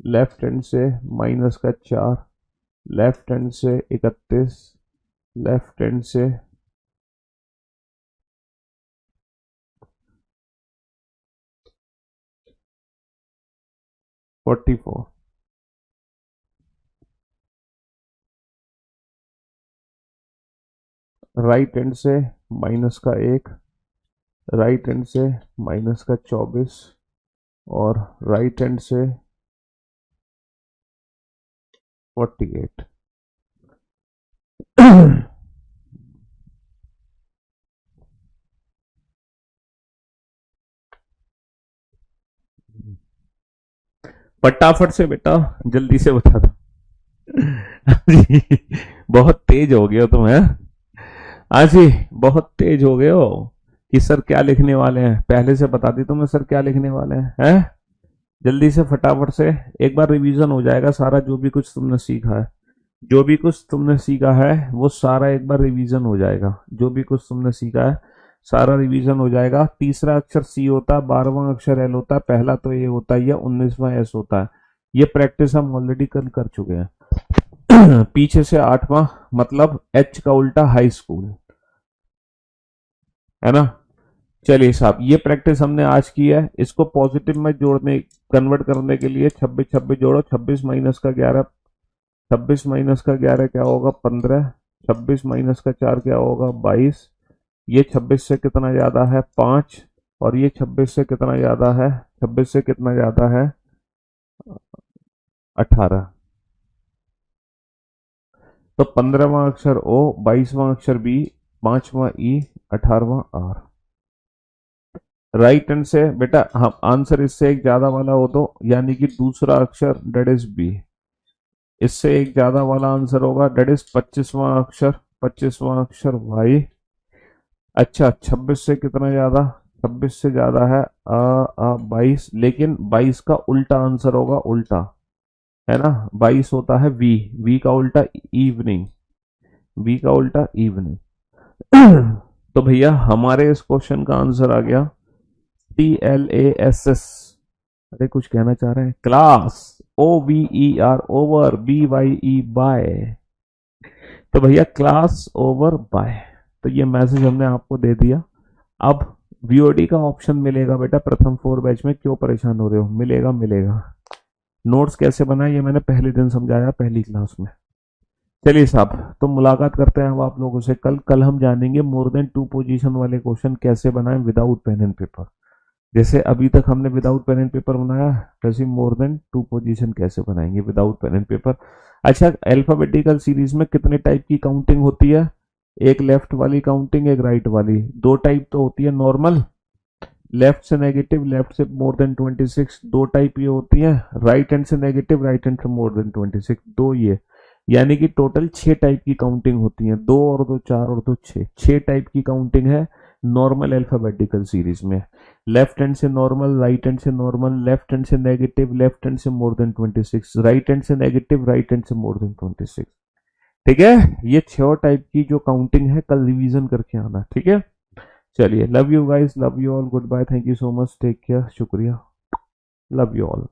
लेफ्ट हैंड से माइनस का 4, लेफ्ट हैंड से 31, लेफ्ट हैंड से 44, राइट हैंड से माइनस का 1, राइट हैंड से माइनस का 24, और राइट हैंड से 48। फटाफट से बेटा, जल्दी से बता दो। बहुत तेज हो गए हो तुम, है? आज ही बहुत तेज हो गए हो कि सर क्या लिखने वाले हैं, पहले से बता दी तुम्हें सर क्या लिखने वाले हैं? जल्दी से फटाफट से, एक बार रिवीजन हो जाएगा सारा जो भी कुछ तुमने सीखा है। जो भी कुछ तुमने सीखा है वो सारा एक बार रिवीजन हो जाएगा। जो भी कुछ तुमने सीखा है सारा रिवीजन हो जाएगा। तीसरा अक्षर सी होता है, 12वां अक्षर एल होता है, पहला तो ए होता है, या 19वां एस होता है। ये प्रैक्टिस हम ऑलरेडी कर चुके हैं। पीछे से 8वां मतलब एच का उल्टा हाई स्कूल, है ना? चलिए साहब, ये प्रैक्टिस हमने आज की है। इसको पॉजिटिव में जोड़ने, कन्वर्ट करने के लिए 26 26 जोड़ो। 26 माइनस का 11, 26 माइनस का 11 क्या होगा? 15। 26 माइनस का 4 क्या होगा? 22। ये 26 से कितना ज्यादा है? 5। और ये 26 से कितना ज्यादा है? 26 से कितना ज्यादा है? 18। तो 15वां अक्षर ओ, 22वां अक्षर बी, 5वां ई, 18वां आर। राइट हैंड से बेटा हम आंसर इससे एक ज्यादा वाला हो तो, यानी कि दूसरा अक्षर डेट इज बी। इससे एक ज्यादा वाला आंसर होगा डेट इज 25वां अक्षर, 25वां अक्षर वाई। अच्छा, 26 से कितना ज्यादा? 26 से ज्यादा है 22, लेकिन 22 का उल्टा आंसर होगा, उल्टा, है ना? 22 होता है वी, वी का उल्टा इवनिंग, वी का उल्टा इवनिंग। तो भैया हमारे इस क्वेश्चन का आंसर आ गया TLASS। अरे कुछ कहना चाह रहे हैं? Class, OVER, over, BYE bye. तो भैया क्लास ओवर बाय, तो ये मैसेज हमने आपको दे दिया। अब VOD का ऑप्शन मिलेगा बेटा प्रथम 4 बैच में, क्यों परेशान हो रहे हो? मिलेगा मिलेगा। नोट्स कैसे बनाए ये मैंने पहले दिन समझाया, पहली क्लास में। चलिए साहब, तो मुलाकात करते हैं अब आप लोगों से कल हम जानेंगे मोर देन 2 पोजीशन वाले क्वेश्चन कैसे बनाएं विदाउट पेन एंड पेपर। जैसे अभी तक हमने विदाउट पेन एंड पेपर बनाया, वैसे मोर देन 2 पोजीशन कैसे बनाएंगे विदाउट पेन एंड पेपर। अच्छा, अल्फाबेटिकल सीरीज में कितने टाइप की काउंटिंग होती है? एक लेफ्ट वाली काउंटिंग, एक राइट वाली। दो टाइप तो होती है नॉर्मल, लेफ्ट से नेगेटिव, लेफ्ट से मोर देन 26। दो टाइप ये होती है राइट हैंड से नेगेटिव, राइट हैंड से मोर देन 26। दो ये, यानी कि टोटल 6 टाइप की काउंटिंग होती है। 2 और 2 4 और 2 6, 6 टाइप की काउंटिंग है नॉर्मल अल्फाबेटिकल सीरीज में। लेफ्ट हैंड से नॉर्मल, राइट हैंड से नॉर्मल, लेफ्ट हैंड से नेगेटिव, लेफ्ट हैंड से मोर देन 26, राइट हैंड से नेगेटिव, राइट हैंड से मोर देन 26। ठीक है, ये 6 टाइप की जो काउंटिंग है कल रिवीजन करके आना, ठीक है? चलिए, love you guys, love you all, good bye, thank you so much, take care, शुक्रिया, लव यू ऑल।